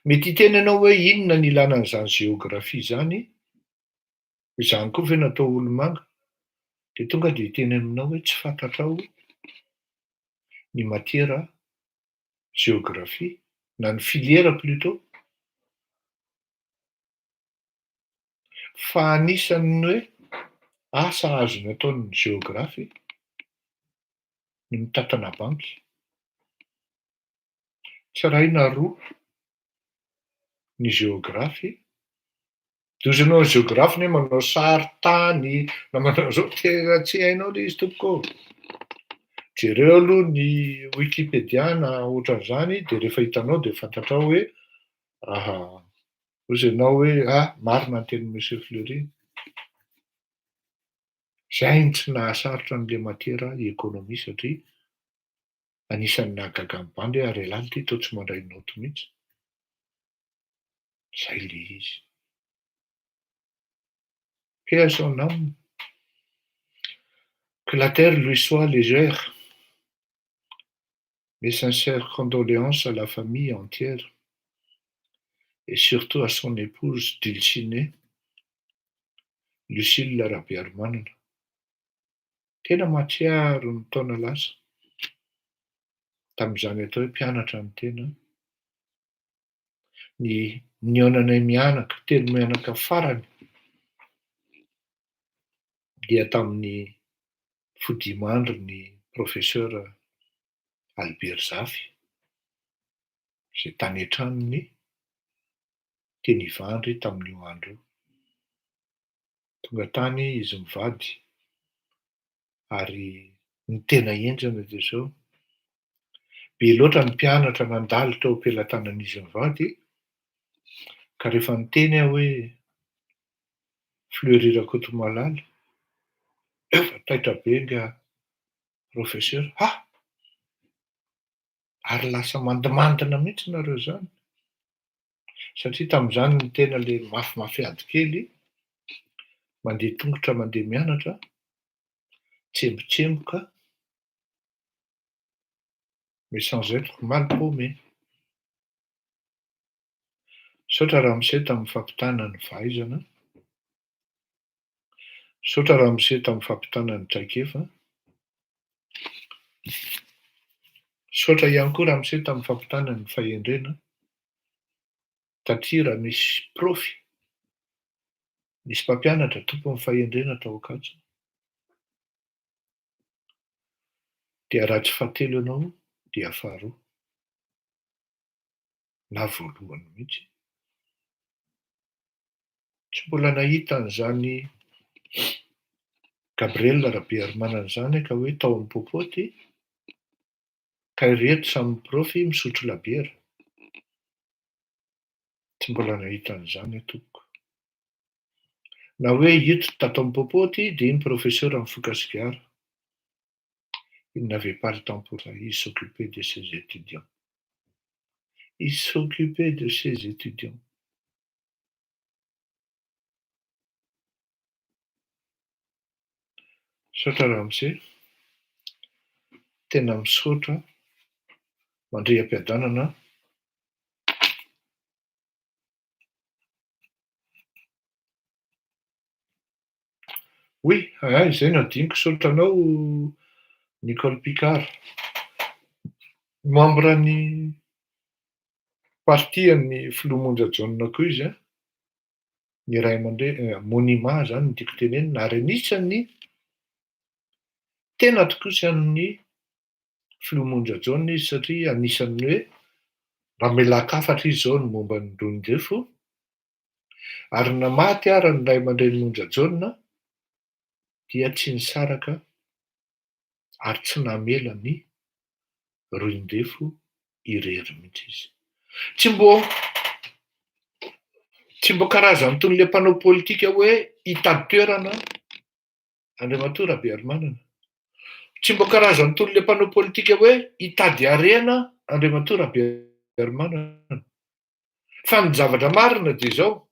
Mety hiteny ianao hoe inona ny ilana an'izany géographie zany, izany koa ve natao olo-manga, de tonga de hiteny aminao hoe tsy fantatrao ny matiera géographie na ny filière plutôt. Fa anisan'ny hoe asa azony ataon'ny géographe ny mitantana banky. Tsy raha ina roa ny géographe. De ozy ianao ny géographe ne manao sary tany na manao zao tena tsy hainao le izy tompoko. Jereo aloha ny Wikipédia na ohatran'izany de rehefa hitanao de fantatrao hoe ozy ianao hoe marina ny tenin'i Monsieur Fleury. Zay ny tsy nahasarotra an'le matiera économie satria anisan'ny nahagaga ny bandy hoe ary alahy ty tao tsy mandray noty mihitsy. Zay le izy. Paix à son âme. Que la terre lui soit légère. Mes sincères condoléances à la famille entière et surtout à son épouse Dulcinée, Lucille Rabiarmanana. Tena mahatsiaro ny taona lasa tamin'izany atao hoe mpianatra ny tena. Ny nionanay mianaka, telo mianaka farany dia tamin'ny Fodimandry ny professeur Albert Zafy, izay tany an-tranony teny Ivandry tamin'io andro io. Tonga tany izy mivady ary ny tena enjana dia zao. Be loatra ny mpianatra nandalo tao am-pelatanan'izy mivady ka rehefa niteny aho hoe Fleury Rakotomalala, efa taitra be nga professeur. Ary lasa mandimandina mihitsy nareo zany. Satria tamin'izany ny tena le mafimafy ady kely, mandeha tongotra mandeha mianatra, tsembontsemboka, mais sans être mal paumé. Saotra ramose tamin'ny fampitana ny fahaizana, saotra ramose tamin'ny fampitana ny traikefa, saotra ihany koa ramose tamin'ny fampitana ny fahendrena, satria raha misy profy, misy mpampianatra tompon'ny fahendrena tao Ankatso, dia raha tsy fahatelo ianao dia faharoa na voalohany mihitsy. Tsy mbola nahita an'izany Gabriel Rabiarmanana zany ka hoe tao amin'ny popoty ka ireto samy profy misotro labiera. Tsy mbola nahita an'izany atoko. Na hoe ito tato amin'ny popoty dia iny professeur mifoka sigara. Il n'avait pas le temps pour ça, il s'occupait de ses étudiants. Il s'occupait de ses étudiants. Saotra ramose, tena misaotra mandray am-piadanana. Oui, izay no adiniko, saotra anao Nicole Picard. Membre ny partian'ny filomonja jaune koa izy, ny ray aman-dreny monument zany no tiako tenenina, ary anisan'ny tena tokoa amin'ny filomonja jaune izy satria anisan'ny hoe ramelakafatra izy zao ny momba ny Rondrefo, ary namaty ary ny ray aman-dreny monja jaune dia tsy nisaraka ary tsy namela ny Rondrefo irery mihitsy izy. Tsy mbo karazany toy le mpanao politika hoe hitady toerana Andriamatoa Rabiarmanana. Tsy mbo karazany toy le mpanao politika hoe hitady harena Andriamatoa Rabiarmanana. Fa ny zavatra marina dia zao,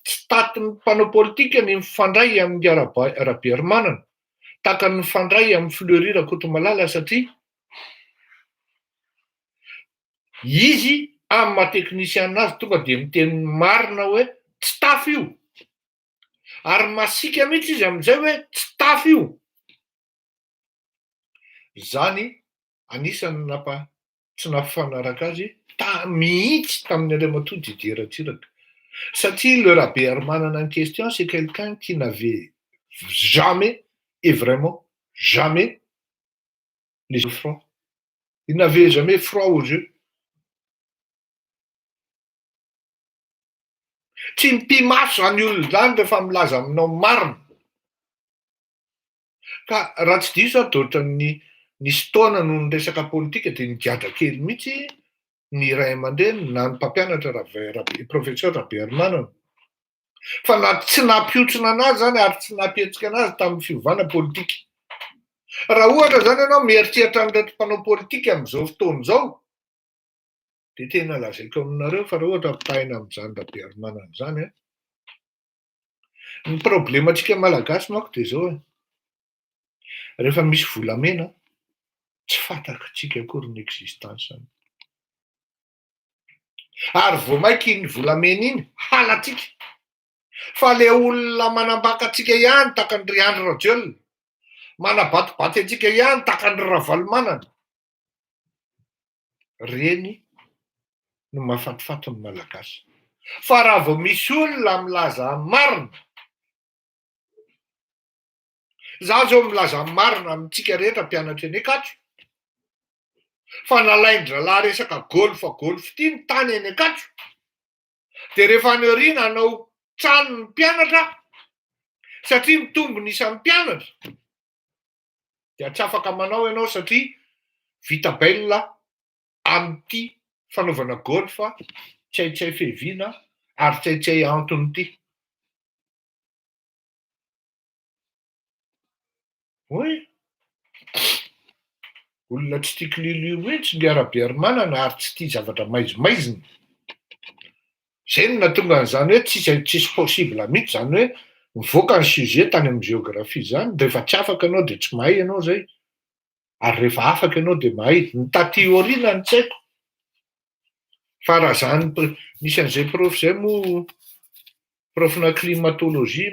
tsy tatin'ny mpanao politika ny mifandray amin'ny Rabiarmanana tahaka ny mifandray amin'ny Fleury Rakotomalala satria izy amin'ny maha-teknisiana azy tonga dia miteny marina hoe tsy tafy io, ary masika mihitsy izy amin'izay hoe tsy tafy io. Zany anisany tsy nampifanaraka azy mihitsy tamin'ny Andriamatoa Didier Ratsiraka. Satria le Rabiarmanana en question, c'est quelqu'un qui n'avait jamais, et vraiment jamais, les yeux froids. Il n'avait jamais froid aux yeux. Tsy mpimaso zany olona zany rehefa milaza aminao marina. Ka raha tsy diso aho ohatran'ny nisy taona no ny resaka politika dia nigadra kely mihitsy ny ray aman-dreny na ny mpampianatra professeur Rabiarmanana. Fa tsy nampiotsona anazy zany ary tsy nampihetsika anazy tamin'ny fiovana politika. Raha ohatra zany ianao mieritreritra an'ireto mpanao politika amin'izao fotoana izao, dia tena lazaiko aminareo fa raha ohatra ampitahina amin'izany Rabiarmanana zany, ny problemantsika malagasy manko dia zao, rehefa misy volamena tsy fantatsika akory ny existensany ary vo maiky iny volamena iny halatsika fa le olona manambaka atsika ihany takany ry Andry Rajoelina manabatibaty atsika ihany takany Ravalomanana reny no mahafatifaty ny malagasy fa raha vao misy olona milaza marina za zao milaza marina amitsika rehetra mpianatra eny Ankatso fa nalain-dralahy resaka golf ty ny tany eny Ankatso de rehefa any aoriana anao trano ny mpianatra satria mitombony isan'ny mpianatra de tsy afaka manao ianao satria vita bailina am'ty fanaovana golf tsaitsay fehiviana ary tsaitsay antony ty oe olona tsy tiako lilio mihitsy ny Arabearimanana ary tsy tia zavatra maizimaizina zay no natonga an'izany hoe tsisy possible mihitsy zany hoe mivoaka ny sujet tany amin'ny géographie zany de rehefa tsy afaka ianao de tsy mahay ianao zay ary rehefa afaka ianao de mahay ny taty aoriana ny tsaiko fa raha zany misy an'izay prof zay mo profna climatologie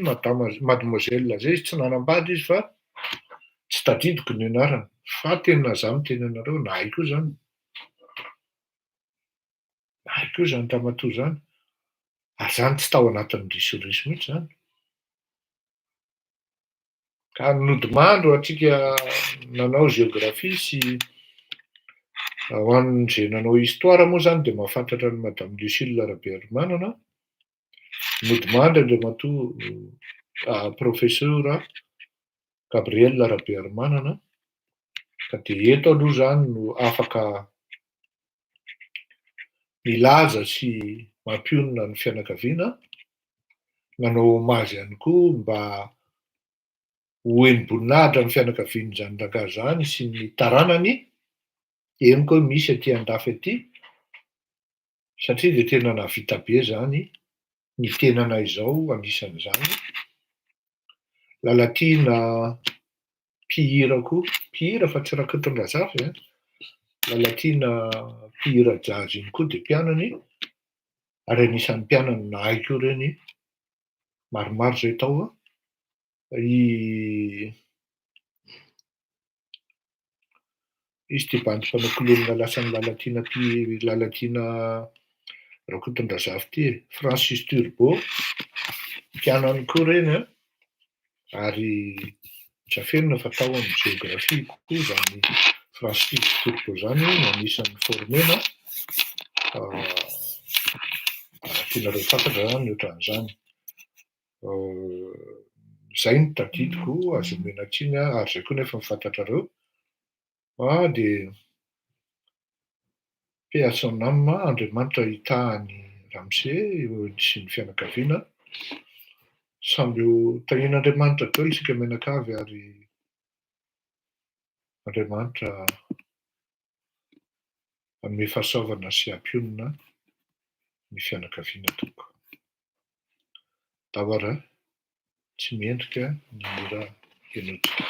mademoiselle zay tsy nanambady izy fa tsy tadidiko ny anarany fa tena za miteny anareo na haiko zany tamatoa zany ary zany tsy tao anatin'ny risoriso mihitsy zany ka nodimandro atsika nanao géographie sy ho an'izay nanao histoire moa zany de mahafantatra ny madame Lucille Arabearimanana nodimandry andriamatoa professeur Gabriel Arabearimanana ka de eto aloha zany no afaka milaza sy mampionona ny fianakaviana nanao hommage ihany koa mba hoenim-boninahitra ny fianakaviany zany rangahy zany sy ny taranany eny koa misy aty andafy aty satria de tena navita be zany ny tenana izao anisan'izany Lalatina mpihira koa mpihira fa tsy Rakotondrazafy Lalatina mpihira jazz iny koa de mpianany ary anisan'ny mpianany nahay koa reny maromaro zay tao izy ty bandy mpanao lasany Lalatina Rakotondrazafy ty Francis Turbo mpianany koa reny ary tsafenina fa tao amin'ny géographie kokoa zany Francis Turbo zany anisan'ny formena tianareo fantatra zany ohatran'izany zay ny tadidiko azo menatsiny ary zay koa nefa mifantatrareo de paix à son âme Andriamanitra hitahany Ramsey sy ny fianakaviana samby tahin'Andriamanitra koa isika menakavy ary Andriamanitra anome fahasoavana sy hampionona ny fianakaviana toko davara tsy mendrika ny mora enotsika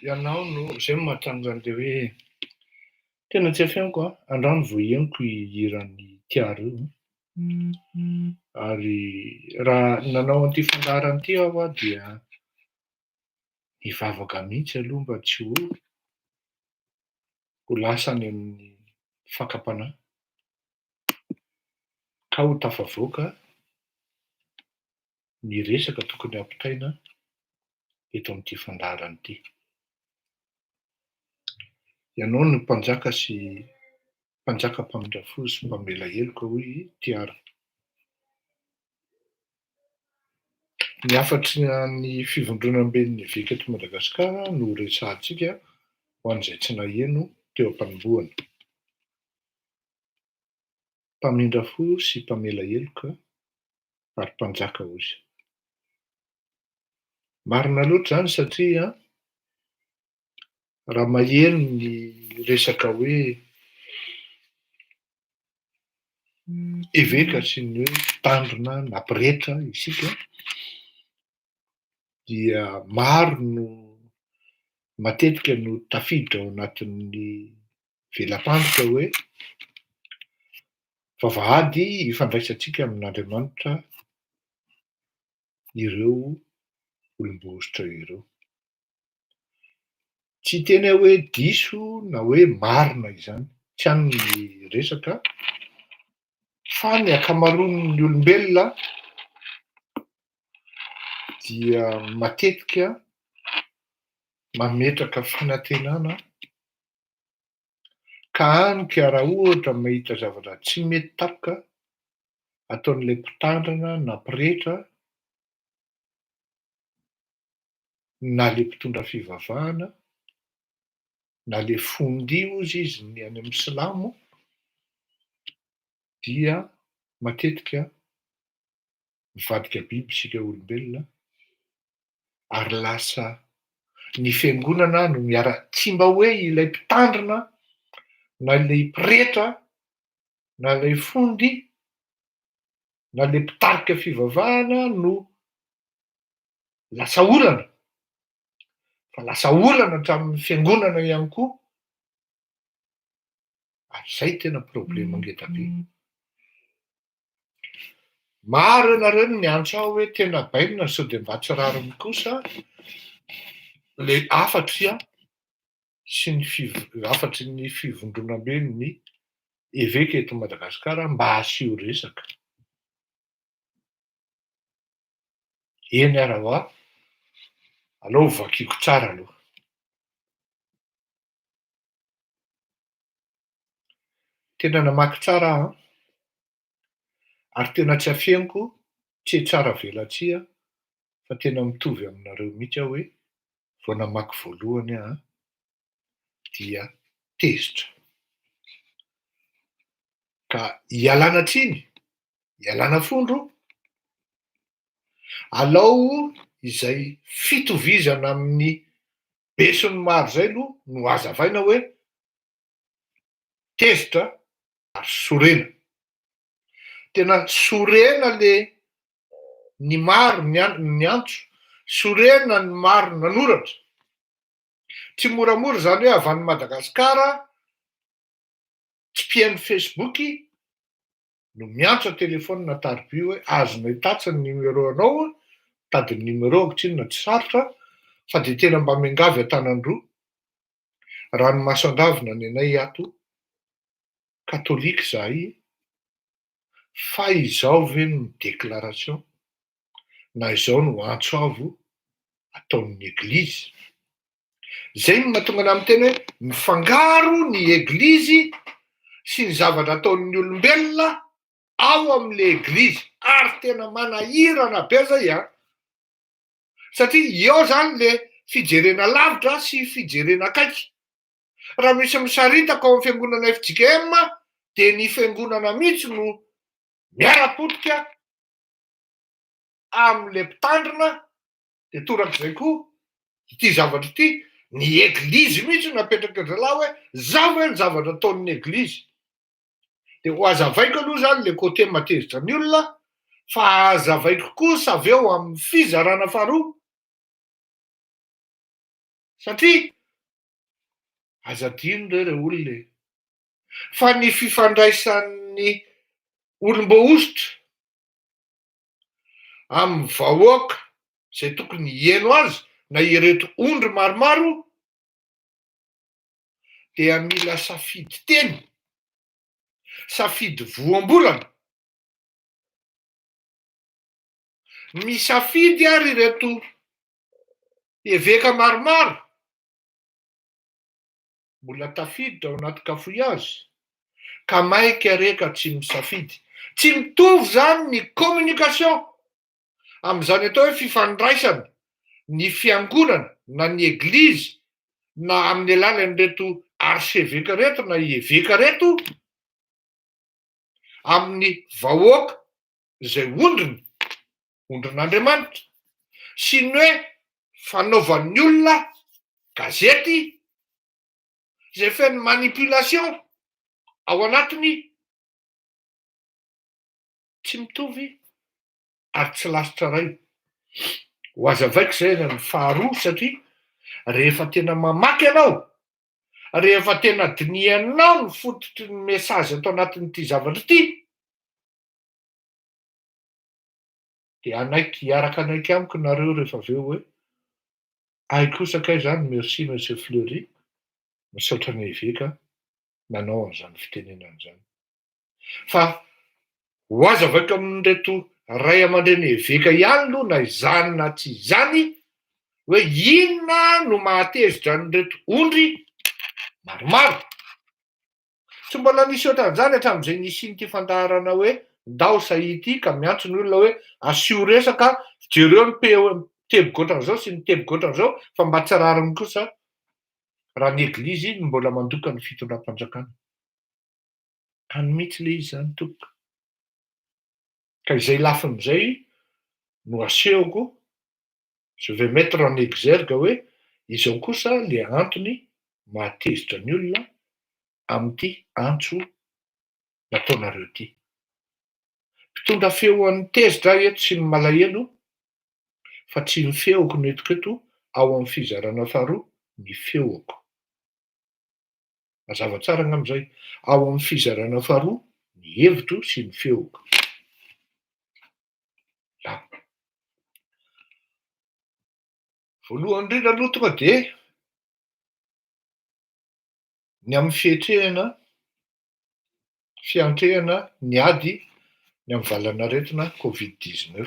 Ianao no zay no mahatanjaka an'ilay hoe tena tsy afianako a, andrano voahenoko hiran'ny tiareo ary raha nanao an'ity fandaharana ity aho a dia hivavaka mihitsy aloha mba tsy ho lasany amin'ny fakapanahy ka ho tafavoaka ny resaka tokony ampitaina eto amin'ity fandaharana ity. Ianao ny mpanjaka sy mpanjaka mpamindrafo sy mpamela heloka hoy Tiara. Ny afatry ny fivondronam-ben'ny vika eto Madagasikara no resahantsika ho an'izay tsy naheno teo am-panombohana. Mpamindrafo sy mpamela heloka ary mpanjaka ozy. Marina loatra zany satria raha maheno ny resaka hoe eveka sy ny hoe mpitandrina nampirehetra isika dia maro no matetika no tafiditra ao anatin'ny velam-pandroka hoe vavahady hifandraisantsika amin'Andriamanitra ireo olombozitra ireo. Tsy tena hoe diso na hoe marina izany, tsy hany ny resaka fa ny akamaroan'ny olombelona dia matetika mametraka fanantenana ka anika raha ohatra mahita zavatra tsy mety tapaka ataon'ilay mpitandrina na mpirehitra na le mpitondra fivavahana na le fondy ozy izy ny any amin'ny silamo dia matetika mivadika biby isika olombelona ary lasa ny fiangonana no tsy mba hoe ilay mpitandrina na ilay mpirehitra na ilay fondy na ilay mpitarika fivavahana no lasa olana fa lasa olana hatramin'ny fiangonana ihany koa ary zay tena problema ngeda-be. Maro ianareo no miantso aho hoe tena bainina sao de mba tsy rariny kosa le afatry sy ny fivondronam-ben'ny eveka eto Madagasikara mba asio resaka. Eny ara hoa, aleo vakiako tsara aloha. Tena namaky tsara aho ary tena tsy afianko tsy tsara velatsia fa tena mitovy aminareo mihitsy aho hoe vao namaky voalohany aho dia tezitra. Ka ialana tsiny, ialana fondro, alao izay fitovizana amin'ny be sy ny maro zay aloha no hazavaina hoe tezitra ary sorena. Tena sorena ny maro ny antso, sorena ny maro nanoratra. Tsy moramora zany hoe avy any Madagasikara tsy mpihaino Facebook no miantso telefônina taribio hoe azonao hitatsa ny numéro anao, tady ny numéro ankoatsinona tsy sarotra fa de tena mba miangavy an-tanandroa. Ranomaso-andavina ny anay ato, katolika zahay, fa izao ve no déclaration na izao no antsoavo ataon'ny eglizy. Zay no mahatonga anahy miteny hoe mifangaro ny eglizy sy ny zavatra ataon'ny olombelona ao amin'le eglizy ary tena manahirana be zay a. Satria eo zany le fijerena lavitra sy fijerena akaiky. Raha misy misaritaka ao amin'ny fiangonana FJKM de ny fiangonana mihitsy no miara-potika amin'le mpitandrina de torak'izay koa ity zavatra ity ny eglizy mihitsy napetraka zalahy hoe zao hoe ny zavatra ataon'ny eglizy. De ho azavaiko aloha zany le côté matezitra ny olona fa azavaiko kosa avy eo amin'ny fizarana faharoa. Satria azadino re olona fa ny fifandraisan'ny olom-bohositra amin'ny vahoaka zay tokony hieno azy na ireto ondry maromaro dia mila safidy teny, safidy voambolana. Misafidy ary ireto eveka maromaro mbola tafiditra ao anaty kafoiazy ka maika reka tsy misafidy. Tsy mitovy zany ny communication amin'izany atao hoe fifandraisana ny fiangonana na ny eglizy na amin'ny alalan'ireto arseveka reto na eveka reto amin'ny vahoaka izay ondrin'Andriamanitra sy ny hoe fanaovan'ny olona gazety izay feno manipulation ao anatiny. Tsy mitovy ary tsy lasitra ray. Ho azavaiko izay ny faharoa satria rehefa tena mamaky ianao, rehefa tena dinihanao ny fototry ny mesazy atao anatin'ity zavatra ity, dia anaiky hiaraka anaiky amiko nareo rehefa aveo hoe ay kosa kay zany merci monsieur Fleury, misaotra ny eveka nanao an'izany fitenenana izany. Fa ho azavaiko amin'ireto ray aman-dreny eveka ihany aloha na izany na tsy izany hoe inona no mahatezitra an'ireto ondry maromaro. Tsy mbola nisy ohatran'izany hatramin'izay nisian'ity fandaharana hoe ndao sahity ka miantso ny olona hoe asio resaka jereo ny teboka ohatran'izao sy ny teboka ohatran'izao fa mba tsy rariny kosa raha ny eglizy no mbola mandoka ny fitondram-panjakana. Any mihitsy le izy zany tompoko. Ka izay lafin'izay no asehoko, je vais mettre en exergue hoe izao kosa le antony mahatezitra ny olona amin'ity antso nataonareo ity. Mpitondra feo an'ny tezitra eto sy ny malahelo fa tsy ny feoko no entiko eto ao amin'ny fizarana faharoa ny feoko. Mazava tsara angamb'izay, ao amin'ny fizarana faharoa ny hevitro sy ny feoko. Voalohany indrindra aloha tonga dia ny amin'ny fiantrehana ny ady ny amin'ny valanaretina Covid-19.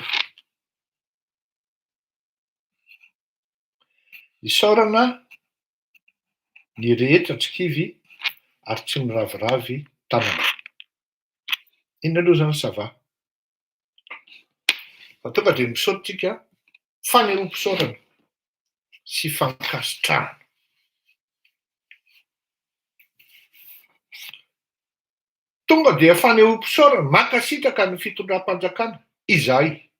Isaorana ny rehetra tsikivy ary tsy miraviravy tanana. Inona aloha zany sava? Fa tonga dia misaotsika fanehoam-pisaorana sy fankasitrahana. Tonga dia fanehoam-pisaorana mankasitraka ny fitondram-panjakana izahay.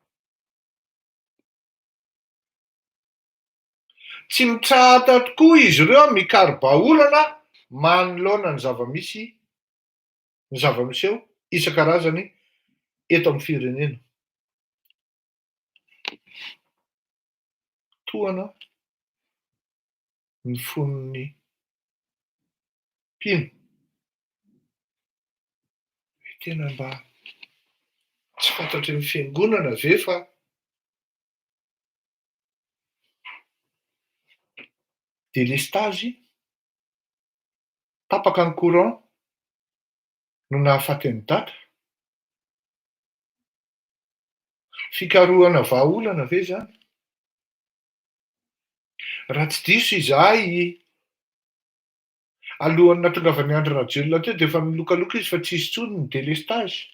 Tsy mitrahatra tokoa izy ireo mikarobaolana manoloana ny zavamisy eo isan-karazany eto amin'ny firenena. Tohana ny fonony mpino. Tena mba tsy fantatry ny fiangonana ve fa délestage, tapaka ny courant no nahafaty ny data. Fikarohana vahaolana ve zany? Raha tsy diso izahay alohan'ny nahatongavany andro rajolona teo dia efa milokaloka izy fa tsisy intsony ny délestage.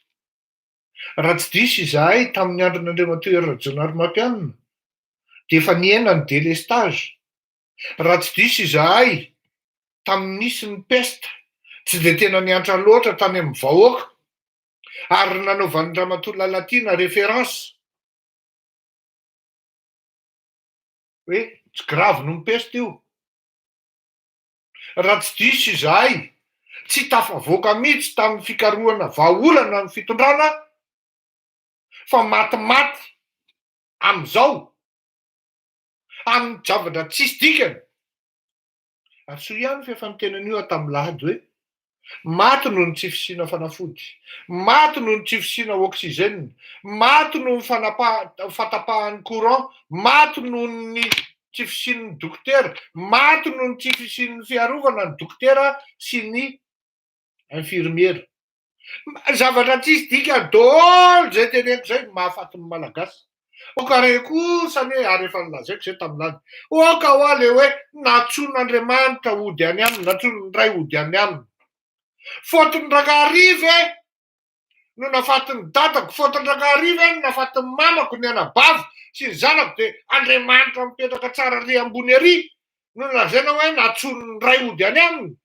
Raha tsy diso izahay tamin'ny andron'Andriamatoa Hery Rajaonarimampianina dia efa niaina ny délestage. Raha tsy diso izahay tamin'ny nisy ny peste tsy dia tena niantra loatra tany amin'ny vahoaka ary nanaovan'ny Ramatoa Lalatiana référence hoe tsy gravy no ny peste io. Raha tsy diso izahay tsy tafavoaka mihitsy tamin'ny fikarohana vahaolana ny fitondrana fa matimaty amin'izao amin'ny javatra tsisy dikany. Ary soa ihany fa efa nitenan'io tamin'ny lahady hoe maty noho ny tsy fisiana fanafody, maty noho ny tsy fisiana oxygène, maty noho ny fatapahan'ny courant, maty noho ny tsy fisian'ny dokotera, maty noho ny tsy fisian'ny fiarovana ny dokotera sy ny infirmiera. Zavatra tsisy dika daholo zay teneniko zay mahafaty ny malagasy. Okare kosa ny ary efa nilazaiko zay tamin'any. Oka ho le hoe natson'Andriamanitra ody any aminy, natson'ny ray ody any aminy. Fotony Rakahariva no nafatin'ny dadako, fotony Rakahariva no nafatin'ny mamako, ny anabavy sy ny zanako, de Andriamanitra mipetraka tsara ry ambony ary no nolazaina hoe natson'ny ray ody any aminy.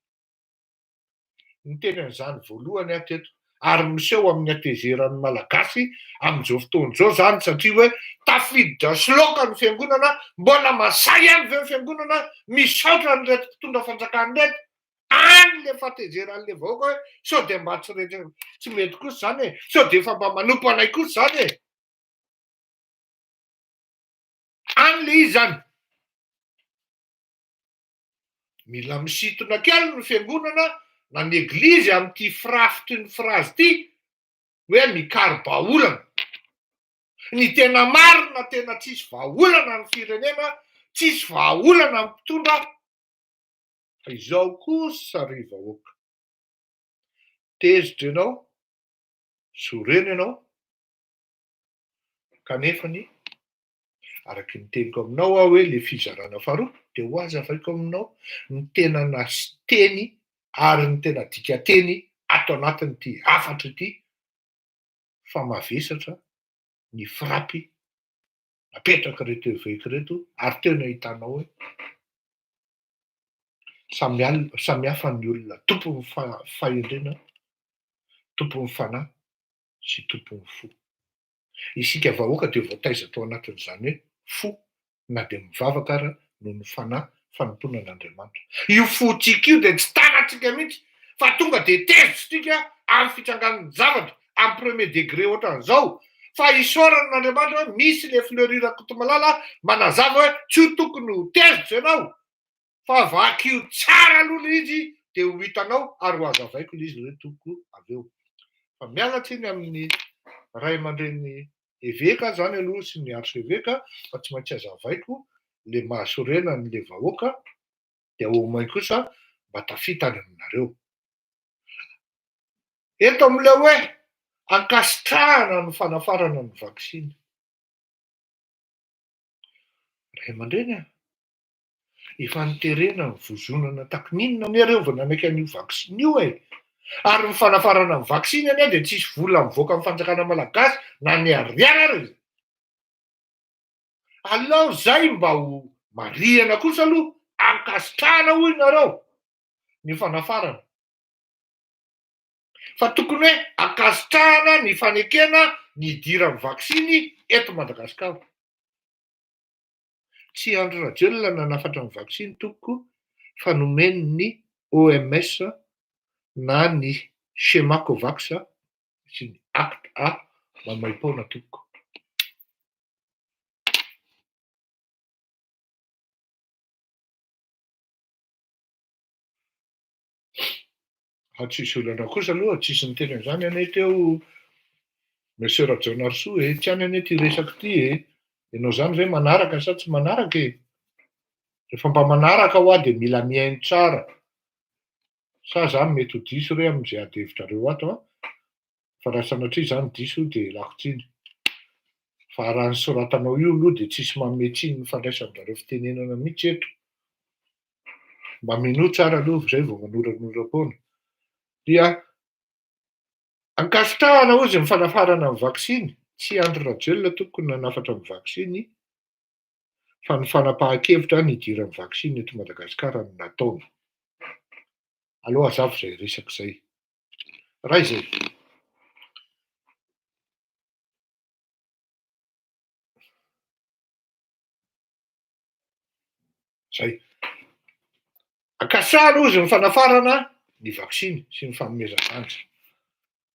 Ny tenin'izany voalohany ateto. Ary miseho amin'ny atezeran'ny malagasy amin'izao fotoan'izao zany satria hoe tafiditra sloka ny fiangonana, mbola masay any ve ny fiangonana, misaotra ny reto mpitondra fanjakany reto, any le fatezeran'le vahoaka hoe sao de mba tsy mety kosa zany e, sao de efa mba manompo anay kosa zany e. Any le izy zany. Mila misintona kely ny fiangonana na ny eglizy amin'ity firafitry ny frazy ity hoe mikary vahaolana. Ny tena marina tena tsisy vahaolana ny firenena, tsisy vahaolana ny mpitondra, fa izao kosa ry vahoaka. Tezitra ianao, sorena ianao, kanefany araky ny teniko aminao aho hoe le fizarana faharoa de ho azavaiko aminao ny tena nasiteny ary ny tena dika teny ato anatin'ity afatra ity fa mavesatra ny frapy napetraka reto eveko reto ary tena hitanao hoe samy hafa ny olona tompon'ny fahendrena, tompon'ny fanahy sy tompon'ny fo. Isika vahoaka de voataiza tao anatin'izany hoe fo na de mivavaka ara noho ny fanahy fanomponan'Andriamanitra. Io fotsika io de tsy tanatsika mihitsy fa tonga de tezitsika amin'ny fitsangan'ny zavatra amin'ny premier degré ohatran'izao. Fa isaoran'Andriamanitra hoe misy le fleurira kotomalala manazava hoe tsy ho tokony ho tezitra ianao fa vakio tsara aloha le izy de ho hitanao ary ho azavaiko le izy hoe toko avy eo. Fa mialatsiny amin'ny ray aman-dreny eveka zany aloha sy ny archevêque fa tsy maintsy azavaiko le mahasorena n'le vahoaka de ao mai kosa mba tafitany aminareo. Eto am'le hoe ankasitrahana ny fanafarana ny vaksiny. Ray aman-dreny a, efa niterena ny vozonana takininona niareo vao nanaiky an'io vaksiny io e. Ary ny fanafarana ny vaksiny anie de tsisy vola mivoaka amin'ny fanjakana malagasy na ny ariana ary. Alao zay mba ho marihana kosa aloha ankasitrahana hoy nareo ny fanafarana. Fa tokony hoe ankasitrahana ny fanekena ny idiran'ny vaksiny eto Madagasikara. Tsy Andry Rajoelina nanafatra ny vaksiny tokoko fa nomeny ny OMS na ny Chemacovax sy ny Act A mamaipaona tokoko. Tsisy olana kosa aloha, tsisy ny teny an'izany ane teo Monsieur Rajona Rosoa e, tsy any ane ty resaka ty e. Ianao zany ve manaraka sa tsy manaraka e? Rehefa mba manaraka ho aho de mila mihaino tsara. Sa zany mety ho diso re amin'izay adevitrareo ato a, fa raha sanatria zany diso de lako tsiny. Fa raha ny soratanao io aloha de tsisy manome tsiny ny fandraisan'izareo fitenenana mihitsy eto. Mba mino tsara aloha zay vao manoranora foana. Dia ankasitrahana ozy ny fanafarana ny vaksiny, tsy Andry Rajoelina tokony nanafatra ny vaksiny fa ny fanapahan-kevitra ny idiran'ny vaksiny eto Madagasikara no nataony. Aleo azafy zay resaka zay. Ray zay. Zay. Ankasitrahana ozy ny fanafarana ny vaksiny sy ny fanomezan-danja.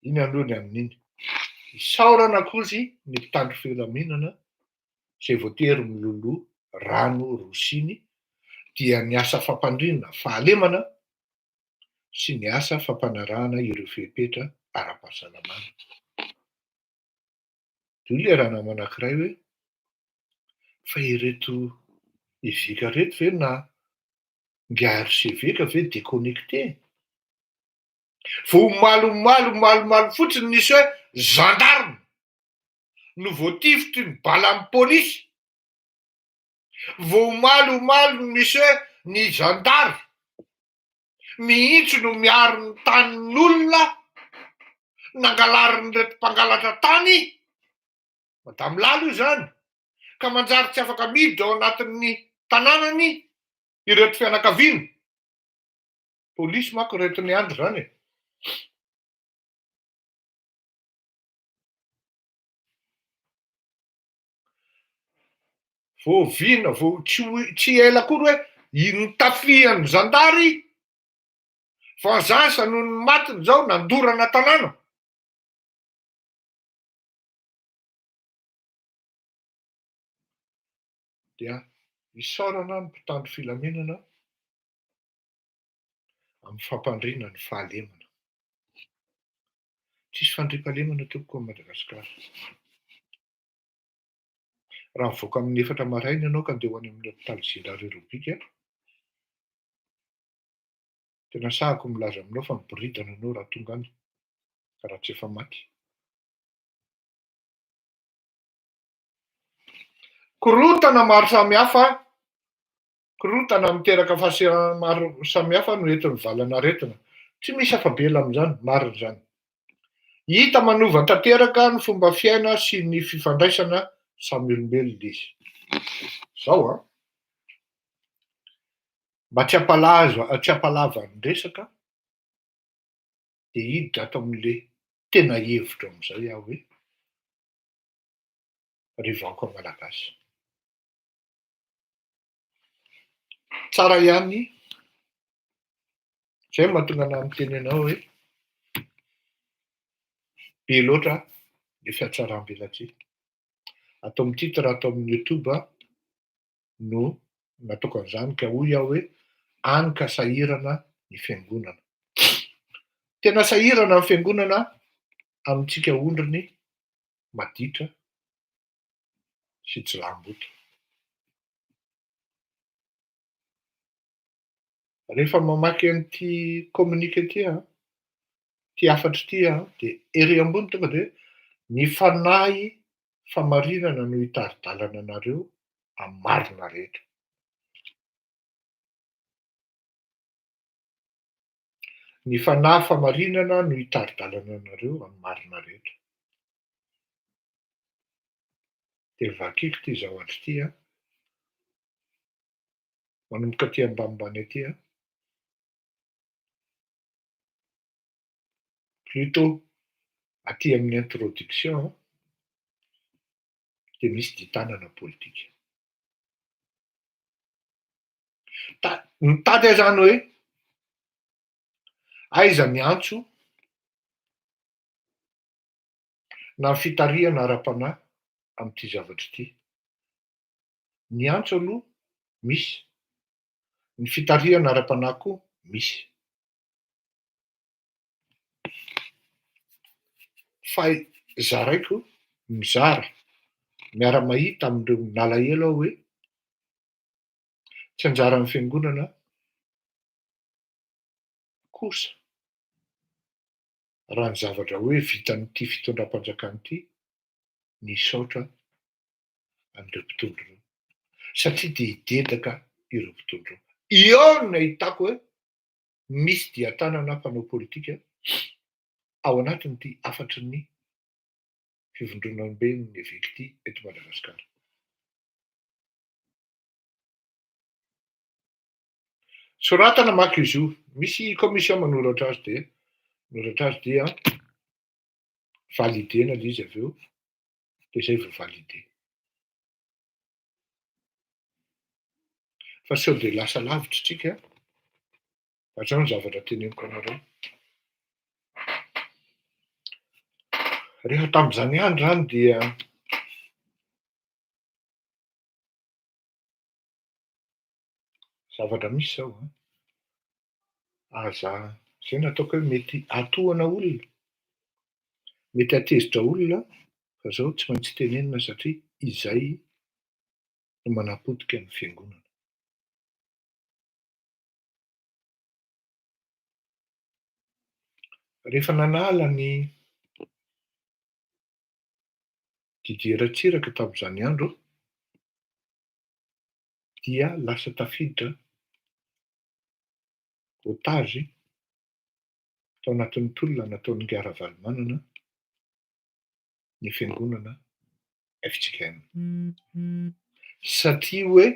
Iny aloha ny amin'iny. Isaorana kozy ny mpitandro filaminana izay voatery miloloha rano rosiny dia ny asa fampandrinana fahalemana sy ny asa fampanarahana ireo fepetra ara-pahasalamana. Io le raha nama anankiray hoe fa ireto ivika reto ve na ngiarcv ka ve déconnecté vo malomalo fotsiny nisy hoe gendarme no voatifitry ny bala amin'ny polisy vo malomalo misy hoe ny gendarme mihitsy no miaro ny tanin'olona nangalariny reto mpangalatra tany madamo lalo io zany ka manjary tsy afaka miditra ao anatin'ny tanànany ireto fianakaviana polisy manko reto ny andro zany vo vina vo tsy ela kory hoe nitafihan'ny zandary fa zasa no ny matiny zao nandorana tanàna dia isaorana ny mpitandro filaminana amin'ny fampandrina ny fahalemana tsisy fandriampahalemana tokoa Madagasikara raha mivoaka amin'ny 4 maraina ianao ka andeha ho any amin'ny hôpitaly Générale Robika tena sahako milaza aminao fa miboridana anao raha tonga any ka raha tsy efa maty korotana maro samihafa korotana miteraka fahasalamana maro samihafa no entin'ny valanaretina tsy misy afabela amin'izany mariny zany hita manova tanteraka ny fomba fiaina sy ny fifandraisana samy olombelona izy zao mba tsy hampalava ny resaka dia hiditra ato amin'le tena hevitro amin'izay aho hoe rivaoko malagasy tsara ihany zay mahatonga ana miteny anao hoe be loatra le fiatsaram-belatry atao amin'ny titre atao amin'ny YouTube no nataoko an'izany ka hoy aho hoe any ka sahirana ny fiangonana tena sahirana ny fiangonana amintsika ondriny maditra sy jiram-boto rehefa mamaky an'ity communiqué ty afatra ty dia ery ambony tonga dia ny fanahy famarinana no hitari-dalana anareo amin'ny marina rehetra ny fanahy famarinana no hitari-dalana anareo amin'ny marina rehetra dia vakiko ty zahoatra ty manomboka ty ambanimbany aty plutôt aty amin'ny introduction dia misy ditanana politika mitady azany hoe aiza miantso na fitarihana ara-panahy amin'ity zavatra ity ny antso aloha misy ny fitarihana ara-panahy koa misy fa zaraiko mizara miara-mahita amin'ireo nalahelo aho hoe tsy anjaran'ny fiangonana kosa raha ny zavatra hoe vitan'ity fitondram-panjakana ity ny saotra an'ireo mpitondro ireo satria dia hidedaka ireo mpitondro eo no nahitako hoe misy diatanana mpanao politika ao anatin'ity afatry ny fivondronambe ny eveka ity eto Madagasikara soratana maka izy io misy commission manoratra azy dia validena le izy avy eo dia zay vao valide fa sao dia lasa lavitra tsika fa zao ny zavatra teneniko anareo rehefa tamin'izany andro zany dia zavatra misy zao aza zay nataoko hoe mety atohana olona mety atezitra olona fa zao tsy maintsy tenenina satria izay no manapodika ny fiangonana rehefa nanala ny didiratsiraka tamin'izany andro dia lasa tafiditra otazy tao anatin'ny tolona nataon'ny Ngara-Valomanana ny fiangonana FJKM. Satria hoe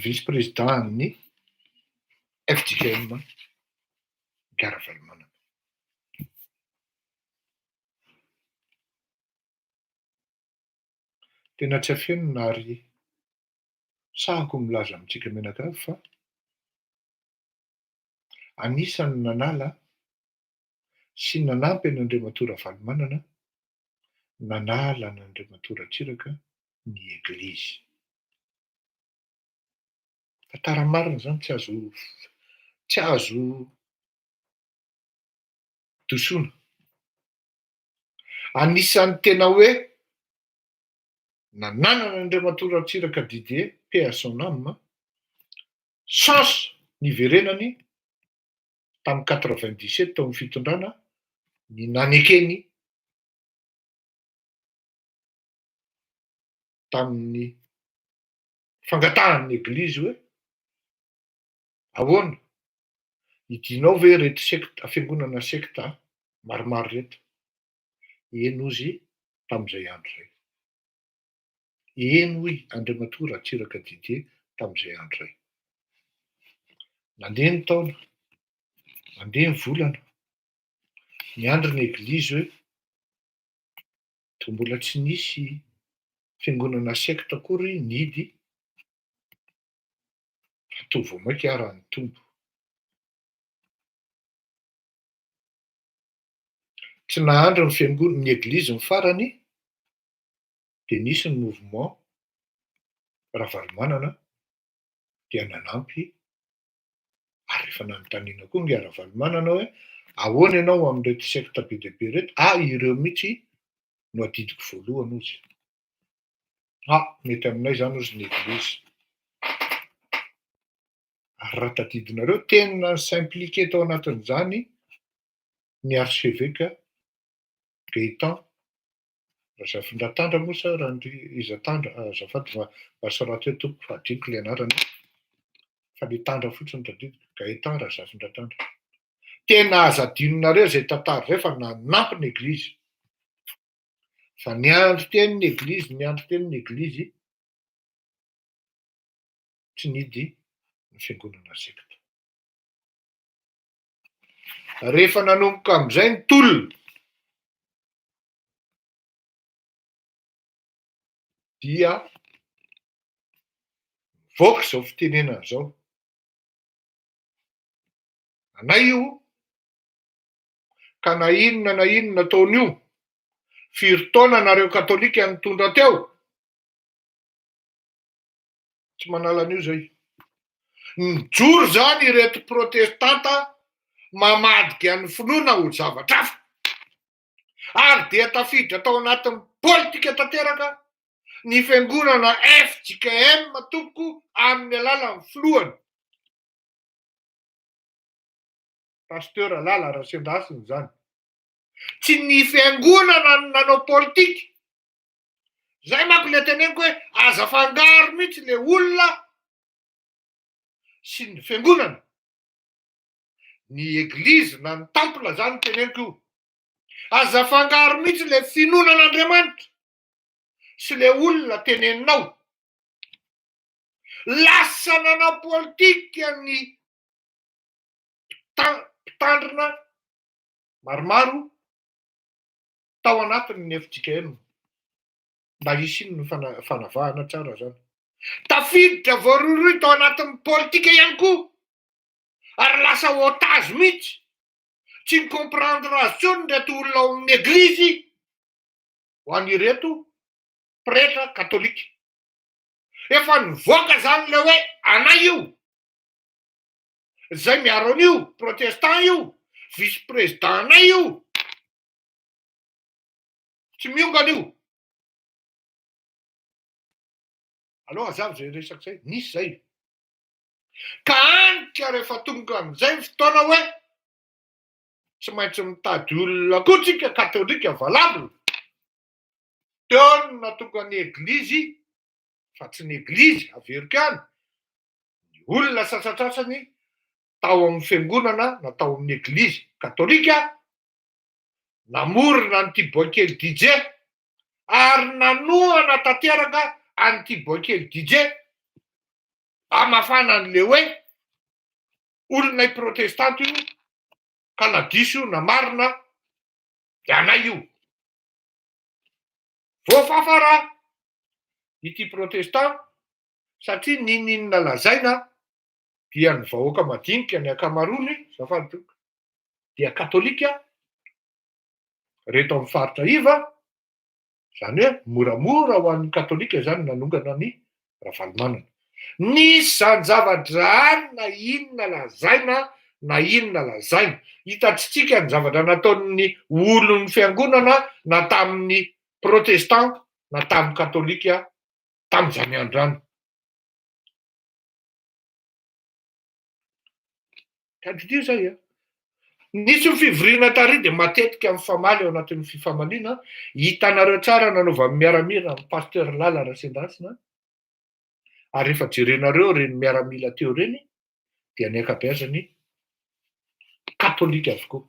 vice-président-ny FJKM Ngara-Valomanana. Tena tsy afenona ary sahako milaza amintsika menakavy fa anisan'ny nanala sy nanampy an'Andriamatora Valomanana, nanala an'Andriamatora Atsiraka ny Eglizy. Tantara marina zany tsy azo dosoana. Anisan'ny tena hoe nananana an'Andriamatora Atsiraka Didier, paix à son âme, chance niverenany tamin'ny 97 tao amin'ny fitondrana ny nanekeny tamin'ny fangatahan'ny Eglizy hoe ahoana idinao ve reto sekta fiangonana sekta maromaro reto? Eno izy tamin'izay andro zay. Eno i Andriamatora Atsiraka Didier tamin'izay andro zay. Nandeha ny taona, mandeha ny volana, miandry ny Eglizy hoe toa mbola tsy nisy fiangonana sekta akory nidy fa toa vao maika arahan'ny tombo. Tsy nahandro ny fiangonana ny Eglizy ny farany dia nisy ny mouvement Ravalomanana dia nanampy ary rehefa nanontaniana koa Ngara-Valomanana hoe ahoana ianao amin'reto sekta be dia be reto? Ireo mihitsy no adidiko voalohany ozy. Mety aminay zany ozy ny Eglizy. Ary raha tadidinareo tena s'impliqué tao anatin'izany ny archevêque Gaëtan Razafindratandra moa sa Izatandra azafady Vasoraty hoe tompoko fa adiniko ilay anarany fa le tandra fotsiny tadidiko Gaëtan Razafindratandra. Tena azo adinonareo zay tantara zay fa nanampy ny Eglizy. Fa niandry teny ny Eglizy tsy nidy ny fiangonana sekta. Rehefa nanomboka amin'izay ny tolona dia voaka izao fitenenana izao. Anay io ka na inona taon'io firy taona nareo katolika nitondra teo, tsy manala an'io zay. Nijoro zany ireto protestanta mamadika ny finoana ho zavatra hafa ary dia tafiditra tao anatin'ny politika tanteraka ny fiangonana FJKM tompoko amin'ny alalan'ny filohany pasteur Lala Rasendasina zany. Tsy ny fiangonana nanao politika. Zay manko le teneniko hoe aza fangaro mihitsy le olona sy ny fiangonana. Ny Eglizy na ny temple zany teneniko io. Aza fangaro mihitsy le finonan'Andriamanitra sy le olona teneninao. Lasa nanao politika ny mpitandrina maromaro tao anatin'ny FJKM. Mba hisiny ny fanavahana tsara zany. Tafiditra voaroiroy tao anatin'ny politika ihany koa. Ary lasa otage mihitsy. Tsy comprendre azy reto olona ao amin'ny Eglizy ho an'ireto prêtre katolika. Efa nivoaka zany le hoe anay io. Zay miaro an'io, protestant io, vice-président anay io. Tsy miongana io. Aloha azavy zay resaky zay, nisy zay. Ka anika rehefa tonga amin'izay fotoana hoe tsy maintsy mitady olona koa tsika katolika valavo. Teo no natonga ny eglizy fa tsy ny eglizy averika any. Ny olona sasatsasany tao amin'ny fiangonana na tao amin'ny eglizy katolika namorona an'ity boakely DJ ary nanohana tanteraka an'ity boakely DJ amafana an'le hoe olona protestanta io ka na diso na marina de anay io. Voafafara ity protestant satria ninona lazaina dia ny vahoaka madinika ny akamarony zafadoko dia katolika reto amin'ny faritra iva, zany hoe moramora ho an'ny katolika zany nanongana ny Ravalomanana. Nisy zany zavatra any na inona lazaina na inona lazaina. Hitantsika ny zavatra nataon'ny olon'ny fiangonana na tamin'ny protestant na tamin'ny katolika tamin'izany andro any. Tadidio zay a. Nisy ny fivoriana tary dia matetika amin'ny famaly ao anatin'ny fifamaliana, hitanareo tsara nanaova miaramila amin'ny pasteur Lala Rasendrasina, ary rehefa jerenareo reny miaramila teo reny dia ny ankabeazany katolika avokoa.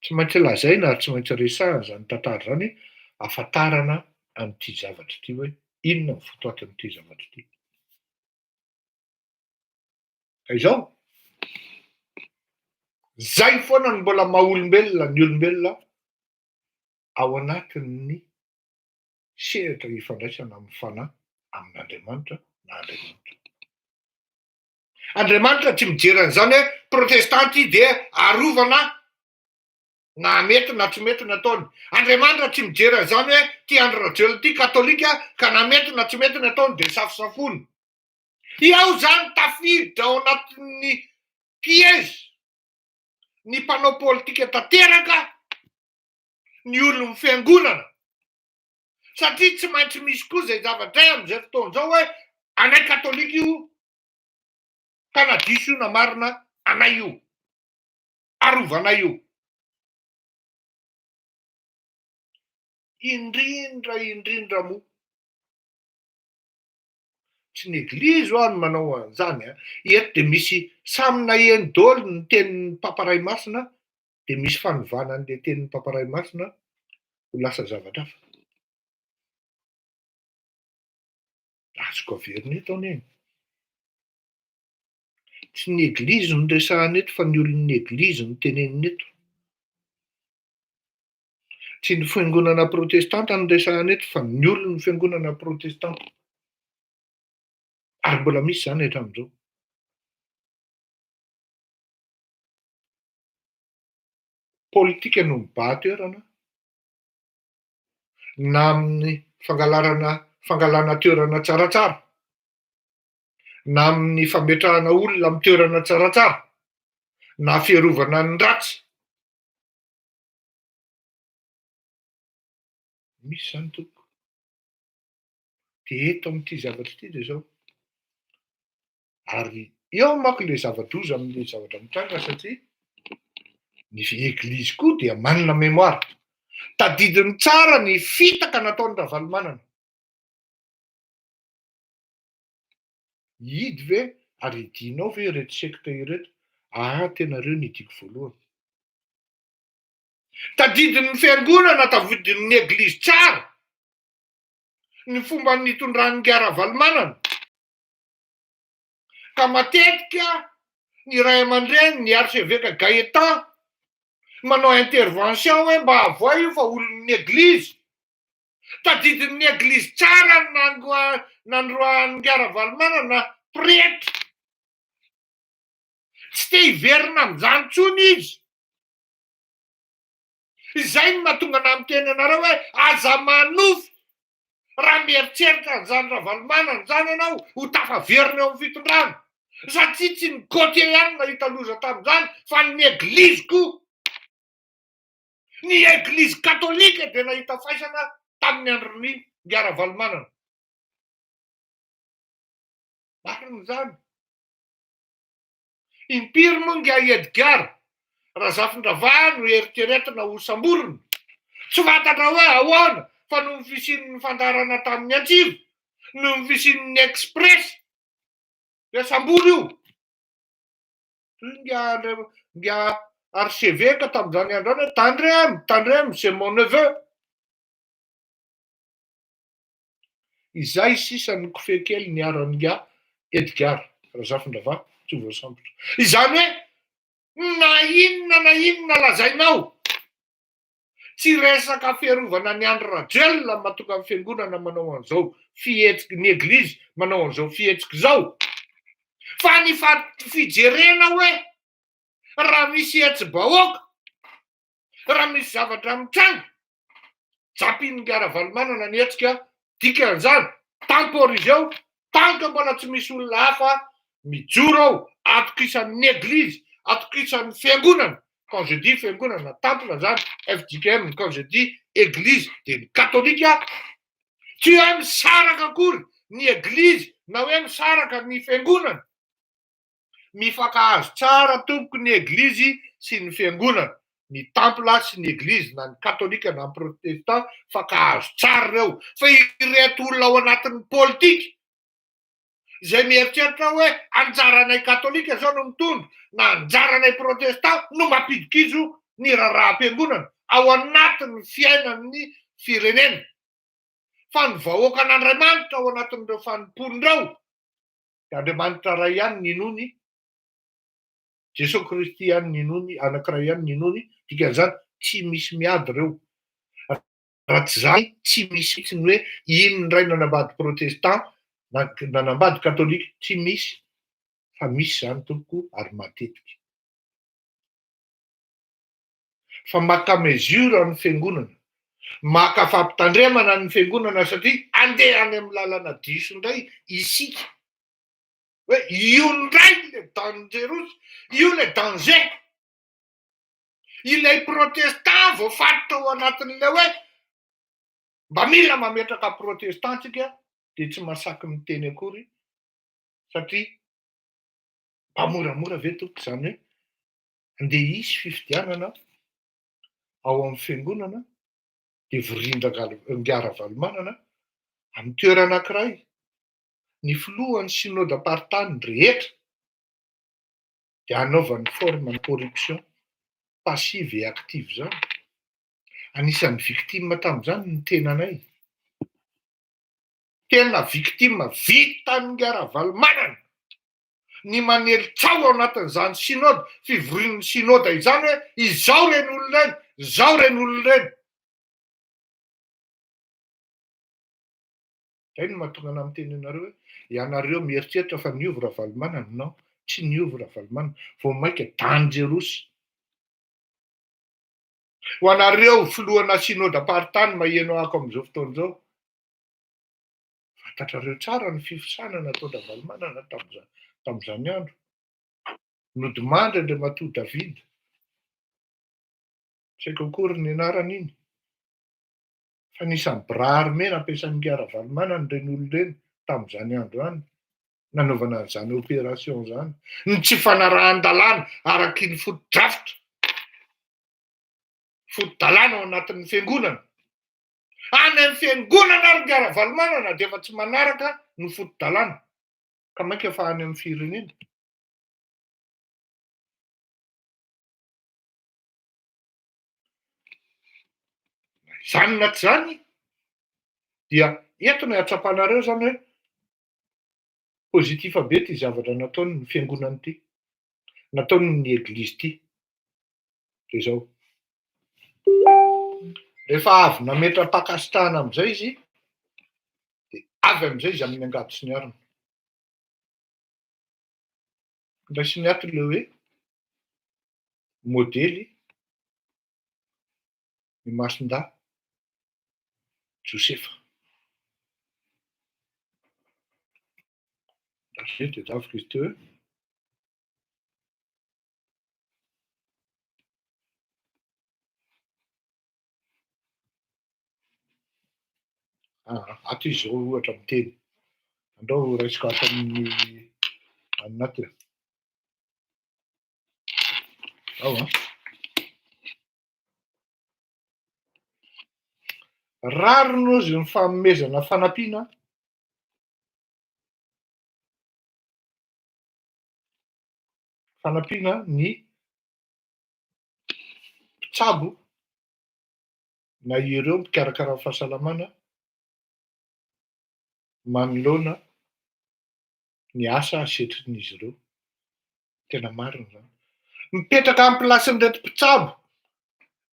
Tsy maintsy lazaina ary tsy maintsy resahana zany tantara zany ahafantarana an'ity zavatra ity hoe inona ny fotoatin'ity zavatra ity. Izao zay foana ny mbola maha-olombelona ny olombelona ao anatin'ny sehatra ifandraisana amin'ny fanahy amin'Andriamanitra na Andriamanitra. Andriamanitra tsy mijery an'izany hoe protestanty dia arovana na mety na tsy mety nataony. Andriamanitra tsy mijery an'izany hoe ty andro ity katolika ka na mety na tsy mety nataony dia safosafony. Iaho zany tafiditra ao anatin'ny piège ny mpanao politika tanteraka ny olon'ny fiangonana. Satria tsy maintsy misy koa zay zavatra amin'izay fotoana izao hoe anay katolika io ka na diso io na marina anay io, arovanay io. Indrindra moa tsy ny eglizy ho any manao an'izany a. Eto dia misy samy naheny daholo ny tenin'ny Papa Ray Masina dia misy fanovana an'ilay tenin'ny Papa Ray Masina ho lasa zavatra hafa. Azoko averina eto anie. Tsy ny eglizy no resahana eto fa ny olon'ny eglizy no tenenina eto. Tsy ny fiangonana protestanta no resahana eto fa ny olon'ny fiangonana protestanta. Ary mbola misy zany hatramin'izao. Politika no mibahan-toerana na amin'ny fangalana toerana tsaratsara na amin'ny fametrahana olona amin'ny toerana tsaratsara na fiarovana ny ratsy. Misy zany toko. Dia eto amin'ity zavatra ity dia zao. Ary eo manko ilay zava-doza amin'ilay zavatra mitranga satria ny eglizy koa dia manana mémoire. Tadidiny tsara ny fitaka nataon'ny Ravalomanana. Hidy ve ary hidinao ve ireto sekta ireto? Tenareo nidiko voalohany. Tadidiny fiangonana tadidiny eglizy tsara ny fomba nitondran'ny Ravalomanana. Ka matetika ny ray aman-dreny ny archevêque Gaëtan manao intervention hoe mba avoa io fa olon'ny eglizy. Tadidin'ny eglizy tsara nandroan'ny Ravalomanana pretra. Tsy te hiverina amin'izany intsony izy. Izay no mahatonga ana miteny anareo hoe aza manofy raha mieritreritra an'izany Ravalomanana zany ianao ho tafaverina eo amin'ny fitondrana. Satria tsy ny Gautier ihany nahita loza tamin'izany fa ny eglizy koa. Ny eglizy katolika dia nahita faisana tamin'ny andron'ny Ravalomanana. Marina zany. impiry moa nga Edgar Razafindravà no eritreretina ho samborona. Tsy fantatra hoe ahoana fa no fisian'ny fandarana tamin'ny Antsivo, no fisian'ny Express, le sambory io. Nga archevêque tamin'izany andro any hoe Tandrem, c'est mon neveu. Izay sisan'ny kofehy kely niarany nga Edgar Razafindravà tsy voasambotra. Izany hoe na inona lazainao, tsy resaka fiarovana ny andro Rajel mahatonga amin'ny fiangonana manao an'izao fihetsiky ny eglizy manao an'izao fihetsiky zao, fa ny fijerena hoe raha misy hetsy-bahoaka, raha misy zavatra mitranga, japiny Ngara-Valomanana ny hetsika dikan'izany, temporiseo, tanka mbola tsy misy olona hafa mijoro ao atokisan'ny eglizy, atokisan'ny fiangonana. Quand je dis fiangonana, temple zany, FJKM, quand je dis église de katolika, tsy hoe misaraka akory ny eglizy na hoe misaraka ny fiangonana. Mifankahazo tsara tompoko ny eglizy sy ny fiangonana, ny temple sy ny eglizy na ny katolika na ny protestant fankahazo tsara reo. Fa ireto olona ao anatin'ny politika izay mieritreritra hoe anjaranay katolika zao no mitondra na anjaranay protestant no mampidikizo ny raharaham-piangonana ao anatin'ny fiainan'ny firenena. Fa ny vahoaka an'Andriamanitra ao anatin'ireo fanomponireo, Andriamanitra ray ihany ninony, Jesosy Kristy ihany ninony, anankiray ihany ninony, dikan'izany tsy misy miady reo. Raha tsy zany tsy misy itsiny hoe ino ny ray nanambady protestant na nanambady katolika, tsy misy, fa misy zany tompoko ary matetika. Fa maka mesure ny fiangonana, maka fampitandremana ny fiangonana satria andeha any amin'ny lalana diso indray isika. Hoe io ndray le dangereux, io le danger. Ilay protestant voafatotra ao anatin'ilay hoe mba mila mametraka protestant tsika dia tsy masaky miteny akory satria mba moramora ve tompoko izany hoe andeha hisy fifidianana ao amin'ny fiangonana dia vorindra Ngara-Valomanana amin'ny toerana anankiray, ny filohan'ny synode apartany rehetra dia anaovan'ny forme de corruption passive et active zany. Anisan'ny victime tamin'izany ny tenanay. Tena victime vitan'ny Ngara-Valomanana ny manelitsao ao anatin'izany synode, fivorian'ny synode izany hoe izao reny olona reny, izao reny olona reny. Zay no mahatonga ana miteny anareo hoe ianareo mieritreritra fa niovy Ravalomanana. Non, tsy niovy Ravalomanana, vao mainka dangerous. Ho anareo filohana synode apartany maheno ako amin'izao fotoana izao, fantatrareo tsara ny fifisana nataon'ny Ravalomanana tamin'izany andro. Nodimandry Andriamatoa David, tsy haiko akory ny anarany iny, fa nisan'ny bras armé nampiasan'ny Ngara-Valomanana reny olona reny tamin'izany andro any, nanaovana an'izany opération zany. Ny tsy fanarahan-dalàna araky ny foto-drafitra, foto-dalàna ao anatin'ny fiangonana. Any amin'ny fiangonana ary Ngara-Valomanana dia efa tsy manaraka ny foto-dalàna, ka mainka fa any amin'ny firenena. Zany na tsy zany dia eto no hatsapanareo zany hoe pozitifa be ty zavatra nataony ny fiangonana ity, nataony ny eglizy ity. Dia zao. Rehefa avy nametra-pakasitrahana amin'izay izy, dia avy amin'izay izy amin'ny angady sy ny arina. Raisiny ato ilay hoe modely ny Masinda Josefa. Zay dia zaviko izy teo hoe ato izy zao ohatra miteny. Andao raisiko ato amin'ny anaty. ao a rarino zy ny fanomezana fanampiana ny mpitsabo na ireo mpikarakara fahasalamana manoloana ny asa asetrin'izy ireo. Tena marina zany. Mipetraka amin'ny plasin'reto mpitsabo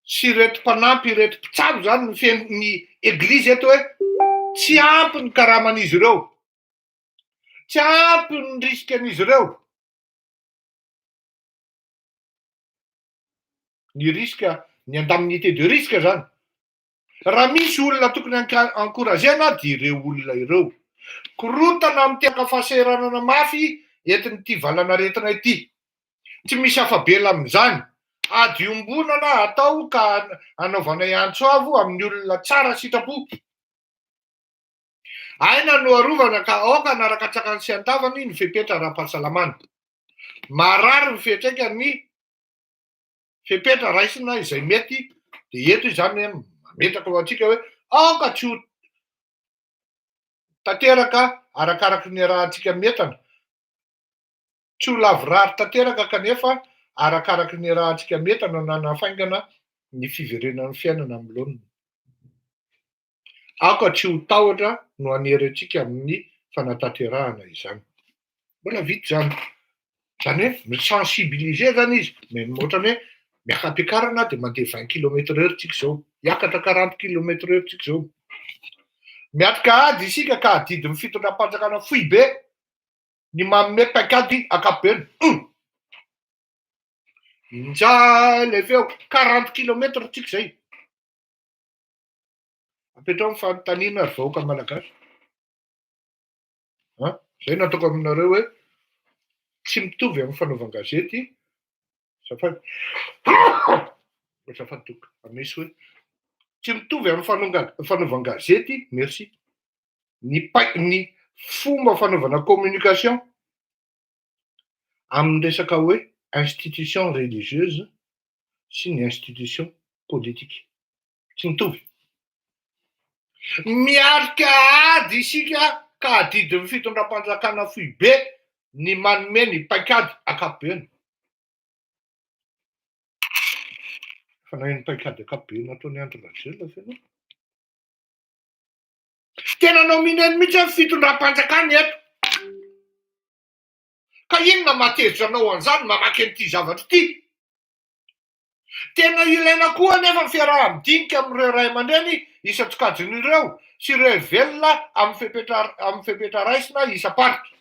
sy reto mpanampy reto mpitsabo zany ny eglizy eto hoe tsy ampy ny karaman'izy ireo, tsy ampy ny riskan'izy ireo. Ny riska, ny indemnité de risque zany. Raha misy olona tokony encouragena dia ireo olona ireo. Korotana miteraka fahasahiranana mafy entin'ity valanaretina ity. Tsy misy afabela amin'izany. Adiombonana atao ka anaovana antsoavo amin'ny olona tsara sitrapo. Aina no arovana ka aoka naraka tsakany sy antavany ny fepetra ara-pahasalamana. Marary ny fiantraikany fepetra raisina izay mety dia eto izany mametraka ho antsika hoe aoka tsy ho tanteraka arakaraky ny rahantsika metana. Tsy ho lavorary tanteraka kanefa arakaraky ny rahantsika metana na nafaingana ny fiverenan'ny fiainana amin'ny laoniny. Aoka tsy ho tahotra no hanery antsika amin'ny fanatanterahana izany. Mbola vita zany. Zany hoe misensibiliser zany izy. Ohatrany hoe miaka am-piakarana dia mandeha 20 km/h tsika zao, hiakatra 40 km/h tsika zao. Miatrika ady isika ka adidin'ny fitondram-panjakana fohy be, ny manome paikady ankapobeny. Injaly avy eo 40 km tsika zay. Apetrao amin'ny fanontaniana ary vahoaka malagasy. Zay nataoko aminareo hoe tsy mitovy amin'ny fanaovan-gazety. Misy hoe tsy mitovy amin'ny fanaovan-gazety, merci. Ny fomba fanaovana communication amin'ny resaka hoe institution religieuse sy ny institution politique. Tsy mitovy. Miarika ady isika ka adidin'ny fitondram-panjakana fohy be ny manome ny paikady ankapobeny. Fanahiny paikady ankapobeny ataony Andry Rajoelina ve ianao? Tena nomineny mihitsy amin'ny fitondram-panjakana eto. Ka inona matezitra anao an'izany mamaky an'ity zavatra ity? Tena ilaina koa anefa ny fiaraha-midinika amin'ireo ray aman-dreny isan-tsokajin'ireo sy ireo velona amin'ny fepetra raisina isam-paritra.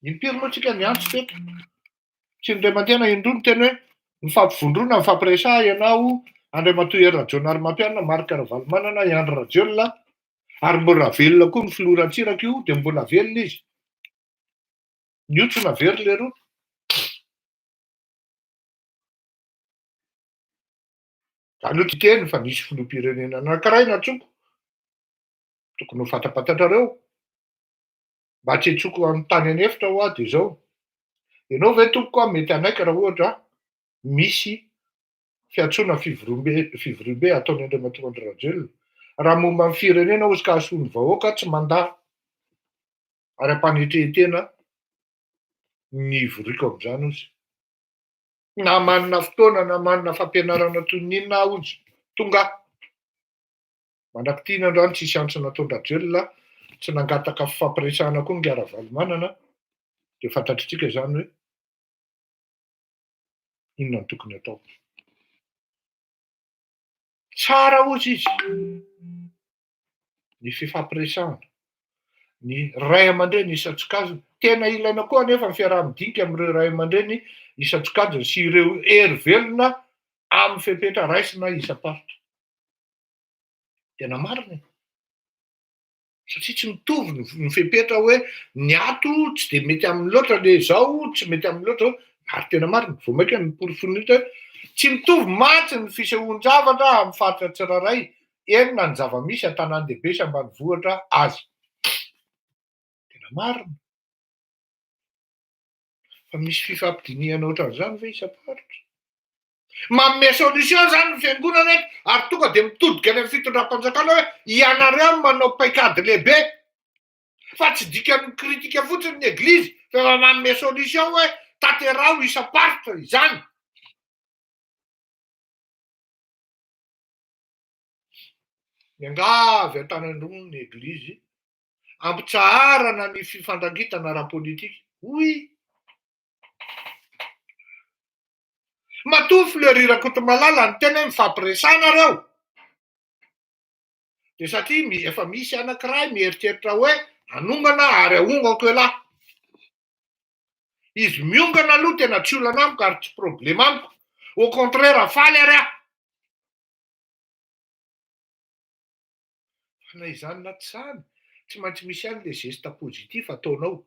Impiry moa tsika ny antso teto? Tsy ny ray aman-dreny indroa no tena hoe mifampivondrona, mifampiresaha ianao Andriamatoa Hery Rajaonarimampianina, Marc Ravalomanana, i Andry Rajoelina, ary mbola velona koa ny filoran-tsiraka io dia mbola velona izy. Niotsona very le roa. Zany hoe titeny fa nisy filoham-pirenena anankiray natsoko. Tokony ho fantapatatrareo. Mba tsy hitsoko amin'ny tany anefitra ho aho dia izao. Ianao ve tompoko a mety anaiky raha ohatra misy fiantsoana fivoriam-be ataony Andriamatoa Andry Rajoelina. Raha momba amin'ny firenena ozy ka hasoany vahoaka tsy mandahy. Ary ampanetrehetena ny voriako amin'izany ozy. Na manana fotoana na manana fampianarana toy ny inona ozy. Tonga. Mandraky tiana androany tsisy antso nataon'i Rajoelina, tsy nangataka fampiresahana koa ny Ravalomanana, dia fantatritsika izany hoe inona no tokony atao. Tsara ozy izy. Ny fifampiresahana. Ny ray aman-dreny isan-tsokajiny. Tena ilaina koa anefa ny fiaraha-midinika amin'ireo ray aman-dreny isan-tsokajiny sy ireo hery velona amin'ny fepetra raisina isam-paritra. Tena marina. Satria tsy mitovy ny fepetra hoe ny ato tsy dia mety amin'ny loatra le izao, tsy mety amin'ny loatra. Ary tena marina. Vao maika ny porofonita hoe tsy mitovy mantsy ny fisehoan-javatra amin'ny faritra tsirairay. Enina ny zava-misy an-tanàn-dehibe sy ambanivohitra azy. Tena marina. Fa misy fifampidiniana ohatran'izany ve isam-paritra? Manome solution zany ny fiangonana eto, ary tonga dia mitodika any amin'ny fitondram-panjakana hoe ianareo manao paikady lehibe. Fa tsy dikany kritika fotsiny ny eglizy, fa manome solution hoe tanterao isam-paritra izany. Miangavy an-tanan'olona ny eglizy, ampitsaharana ny fifandrangitana ara-politika. Oui. Matoa Fleury Rakotomalala ny tena mifampiresana reo. Dia satria efa misy anankiray mieritreritra hoe anongana ary ahongako elahy. Izy miongana aloha tena tsy olana amiko ary tsy problema amiko. Au contraire faly ary aho. Fa na izany na tsy izany, tsy maintsy misy ihany le geste positif ataonao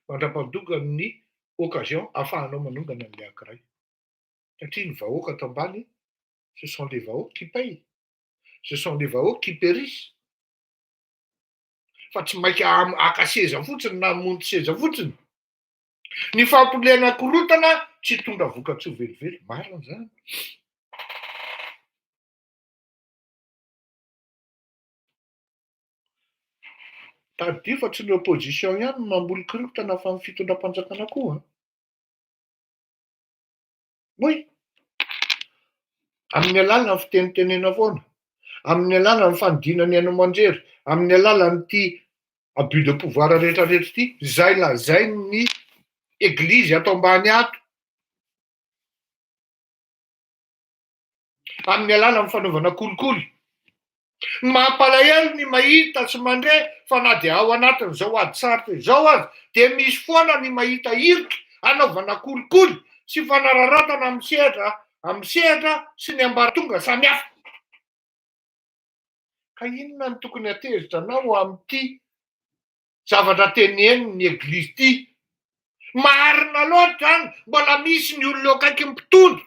mandra-pandoga ny occasion ahafahanao manongana an'ilay anankiray. Satria ny vahoaka ato ambany, ce sont les vahoaka qui payent. Ce sont les vahoaka qui périssent. Fa tsy mainka aka seza fotsiny na hamonjy seza fotsiny. Ny fampoliana korotana tsy tondra vokatsoa velively. Marina zany. Tady fa tsy ny opposition ihany no mamboly korotana fa ny fitondram-panjakana koa. Oui. Amin'ny alalany fitenitenena foana, amin'ny alalany fanidina ny haino aman-jery, amin'ny alalany ity abus de pouvoir rehetrarehetra ity, zay lazay ny eglizy ato ambany ato. Amin'ny alalany fanaovana kolikoly. Mampalahelo ny mahita sy mandre fa na dia ao anatin'izao ady sarika izao azy, dia misy foana ny mahita irika anaovana kolikoly sy fanararatana amin'ny sehatra sy ny ambaratonga samihafa. Ka inona ny tokony atezitra anao amin'ity zavatra teneniny ny eglizy ity? Marina loatra zany, mbola misy ny olona akaiky mpitondra.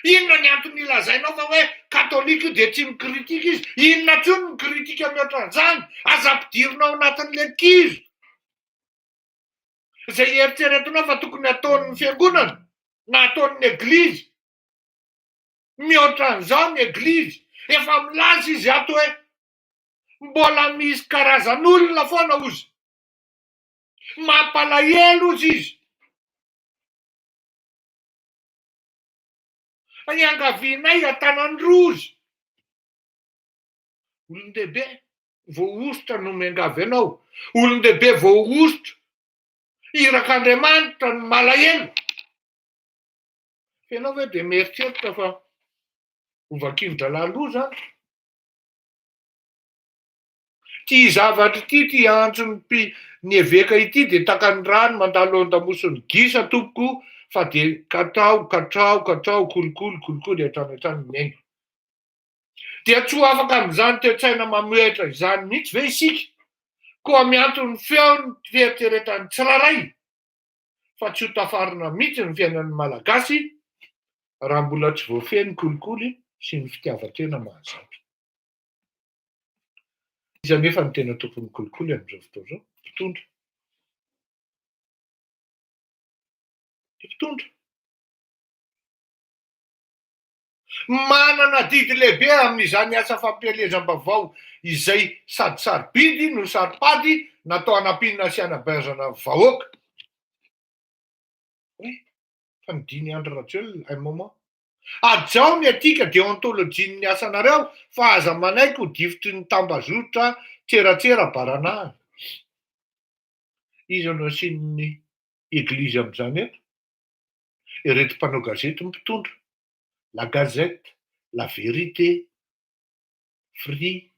Inona ny antony ilazainao fa hoe katolika dia tsy mikritika izy? Inona tsony ny kritika mihoatran'izany? Aza ampidirinao anatin'ilay ankizy. Izay eritreretinao fa tokony ataon'ny fiangonana na ataon'ny eglizy. Mihoatran'izao ny eglizy. Efa milaza izy ato hoe mbola misy karazan'olona foana ozy. Mampalahelo ozy izy. Iangavianay an-tanan'Rozy. Olon-dehibe vao ositra no miangavy anao. Olon-dehibe vao ositra. Irak'Andriamanitra no malahelo. Ianao hoe dia mieritreritra fa hovakin-drahalahy zany. Ty zavatra ity, ty antsony ny eveka ity dia takany rano mandalo an-damosiny gisa tompoko, fa dia katrao, kolikoly hatrany miaina. Dia tsy ho afaka amin'izany toe-tsaina mamoetra izany mihitsy ve isika? Koa miantony feony fieritreretany tsiraray, fa tsy ho tafarina mihitsy ny fiainan'ny malagasy raha mbola tsy voafeny kolikoly sy ny fitiavan-tena mahazatra. Iza nefa ny tena tokony kolikoly amin'izao fotoana izao? Mpitondra. Mpitondra. Manana didy lehibe amin'izany asa fampielezam-baovao izay sady sarobidy no saropady natao hanampiana sy hanabezana vahoaka. Fa nidiny Andry Rajoelina un moment. Ajao ny etika déontologie-ny asanareo fa aza manaiky ho difitry ny tambazotra tseratsera baranahany. Iza no asian'ny eglizy amin'izany eto? Ireto mpanao gazety mpitondra. La Gazette, La Vérité, Free.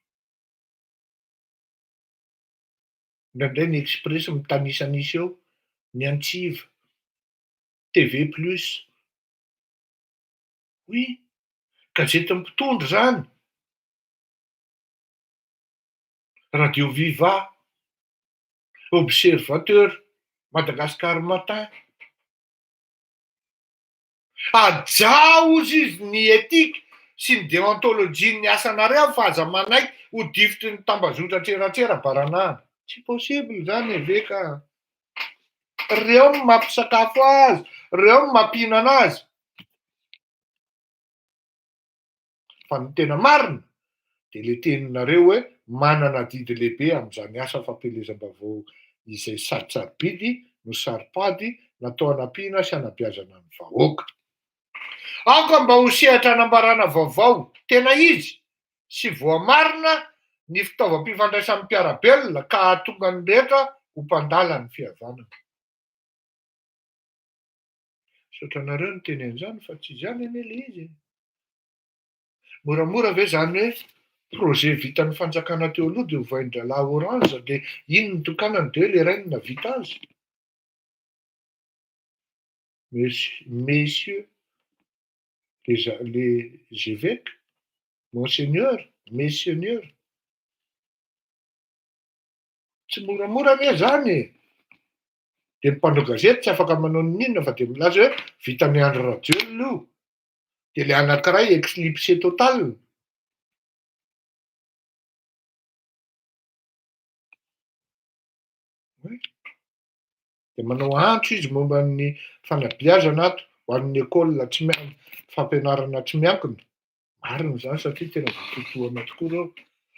Indraindray ny Express mitanisanisa eo, ny Antsiva, TV Plus. Oui, gazety mpitondra zany. Radio Viva, Observateur, Madagascar Matin. Ajao izy ny etika sy ny déontologie-ny asanareo fa aza manaiky ho difitry ny tambazotra tseratsera baranahany. Tsy possible zany eveka. reo no mampisakafo azy, reo no mampihinana azy. Fa ny tena marina dia le teninareo hoe manana didy lehibe amin'izany asa fampelezam-baovao izay sady sarobidy no saripady natao hanampiana sy hanabeazana ny vahoaka. Aoka mba ho sehatra hanambarana vaovao tena izy sy voamarina ny fitaovam-pifandraisan'ny mpiarabelona ka hahatonga ny rehetra ho mpandala ny fihavanana. Sotranareo ny teny an'izany fa tsy izany anie le izy. Moramora ve zany hoe projet vitan'ny fanjakana teo aloha dia hovain-dralahy Orange dia iny ny tokanany dia hoe le rainy navita azy. Messieurs les évêques, monseigneur, messieurs, tsy moramora anie zany. Dia ny mpandao gazety tsy afaka manao ninona fa dia milaza hoe vitan'ny Andry Rajoelina io. Dia le anankiray éclipsé total. Dia manao antso izy momba ny fanabeazana ato ho an'ny école fampianarana tsy miankina. Marina zany satria tena voatotoana tokoa reo.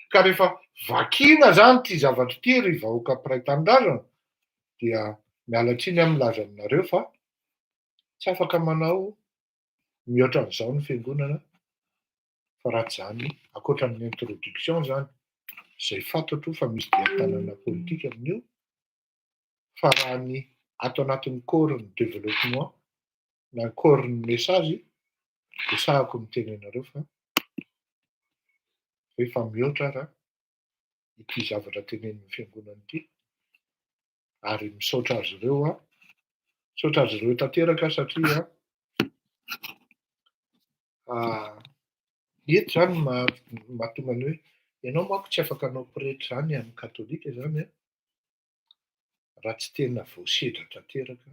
Ka rehefa vakiana zany ity zavatra ity ry vahoaka mpiray tanindrazana dia miala tsiny milaza aminareo fa tsy afaka manao mihoatra an'izao ny fiangonana fa raha tsy zany ankoatran'ny introduction zany izay fantatro fa misy dian-tanana politika amin'io fa raha ny ato anatin'ny corps ny développement na ny corps ny message dia sahako miteny anareo fa efa mihoatra raha ity zavatra tenenin'ny fiangonana ity ary misaotra azy ireo misaotra azy ireo tanteraka satria eto zany mahatonga ny hoe ianao manko tsy afaka hanao pretra zany amin'ny katolika zany raha tsy tena voasedra tanteraka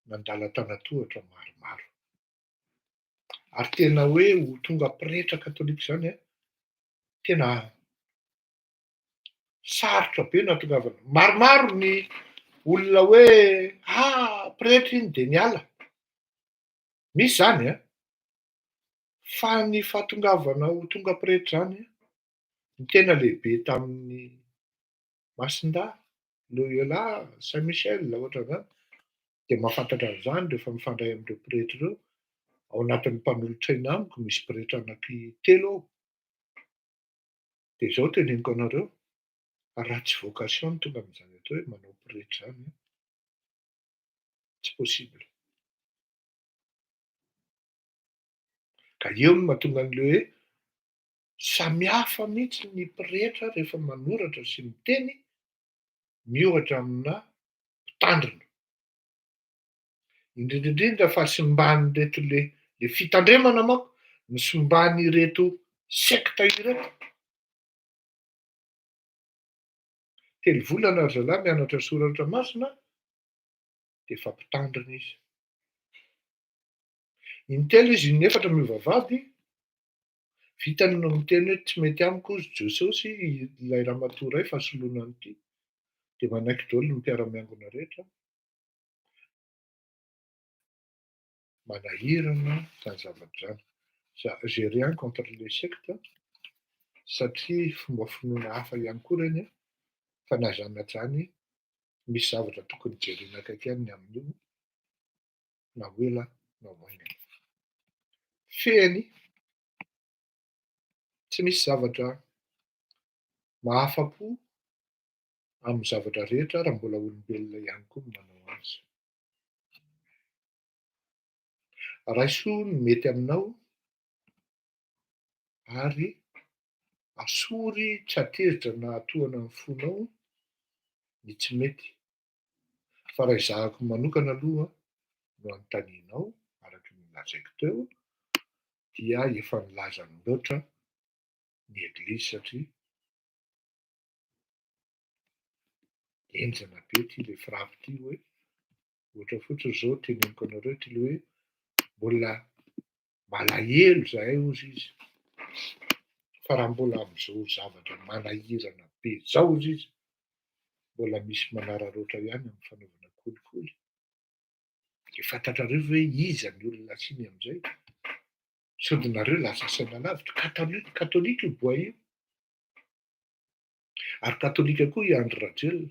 nandala tanatohatra maromaro. Ary tena hoe ho tonga pretra katolika zany tena sarotra be natongavana. Maromaro ny olona hoe pretra iny dia niala. Misy zany fa ny fahatongavana ho tonga pretra zany ny tena lehibe tamin'ny Masinda, Loyola, Saint-Michel ohatran'izany dia mahafantatra an'izany rehefa mifandray amin'ireo pretra ireo. Ao anatin'ny mpanolotra eny amiko misy pretra anankitelo ao. Dia izao teneniko anareo ratsy vocation tonga amin'izany atao hoe manao pretra zany tsy possible. Ka eo no mahatonga an'ilay hoe samihafa mihitsy ny pretra rehefa manoratra sy miteny miohatra amina mpitandrina. Indrindraindrindra fa simbahan'ireto le fitandremana manko ny simbahan'ireto sekta ireto. Telo volana ry zalahy mianatra soratra masina dia efa mpitandrina izy. Intelo izy inefatra miova vady vitany no miteny hoe tsy mety amiko izy Jesosy ilay ramatoa iray fa soloina an'ity dia manaiky daholo ny mpiara-miangona rehetra manahirana izany zavatra izany. J'ai rien contre les sectes satria fomba finoana hafa ihany koa ireny fa na zany na zany misy zavatra tokony jerena akaiky ihany ny amin'io na ho ela na ho aingana. Feny tsy misy zavatra mahafa-po amin'ny zavatra rehetra raha mbola olombelona ihany koa no manao azy. Raisoa ny mety aminao ary asory tsy hatezitra na hatohana amin'ny fonao ny tsy mety. Fa raha izahako manokana aloha no anontanianao araka ny lazaiko teo dia efa nilaza loatra ny eglizy satria enjana be ity le frafy ity hoe ohatra fotsiny izao teneniko anareo ity le hoe mbola malahelo zahay ozy izy fa raha mbola amin'izao zavatra manahirana be zao izy mbola misy manararoatra ihany amin'ny fanaovana kolikoly. De fantatrareo hoe iza ny olona siny amin'izay. Sodinareo lasa saina lavitra. Katolika io boay io. Ary katolika koa i Andry Rajoelina.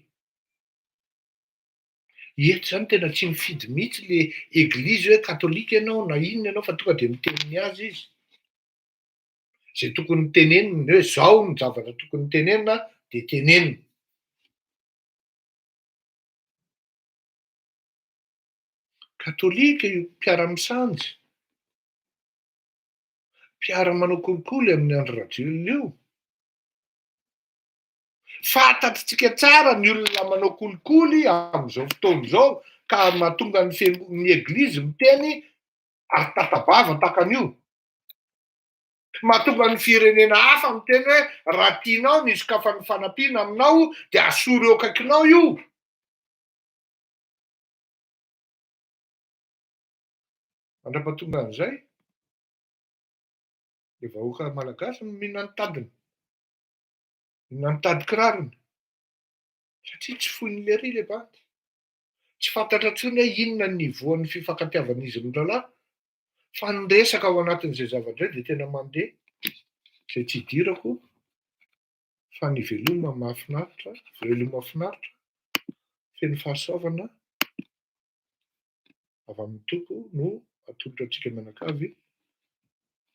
Eto zany tena tsy mifidy mihitsy le eglizy hoe katolika ianao na inona ianao fa tonga de miteny azy izy. Zay tokony teneniny hoe zao ny zavatra tokony tenenina de teneniny. Katolika io mpiara-misanjy, mpiara-manao kolikoly amin'ny Andry Rajoelina io. Fantatritsika tsara ny olona manao kolikoly amin'izao fotoana izao ka mahatonga ny eglizy miteny ary tatabava takan'io. Mahatonga ny firenena hafa miteny hoe raha tianao ny isokafan'ny fanampiana aminao de asoro eo akaikinao io. Mandra-pahatonga an'izay, de vahoaka malagasy no mihinana ny tadiny, mihinana ny tady kirarony. Satria tsy foiny le ry le bandy. Tsy fantatra intsony hoe inona ny nivoan'ny fifankatiavan'izy roalahy, fa ny resaka ao anatin'izay zavatra izay de tena mandeha. Zay tsy hidirako fa ny veloma mahafinaritra, veloma finaritra, feno fahasoavana avy amin'ny Tompo no atolotra antsika mianakavy.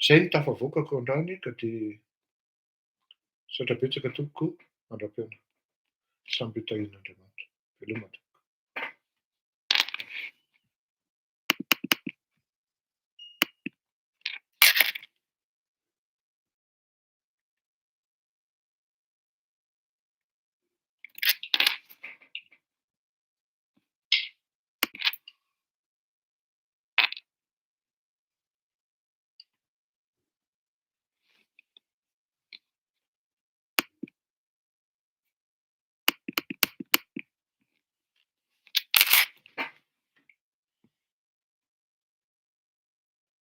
Zay ny tafavoakako androany ka de saotra betsaka tompoko mandram-piaina. Samby ho tahirin'Andriamanitra. Veloma.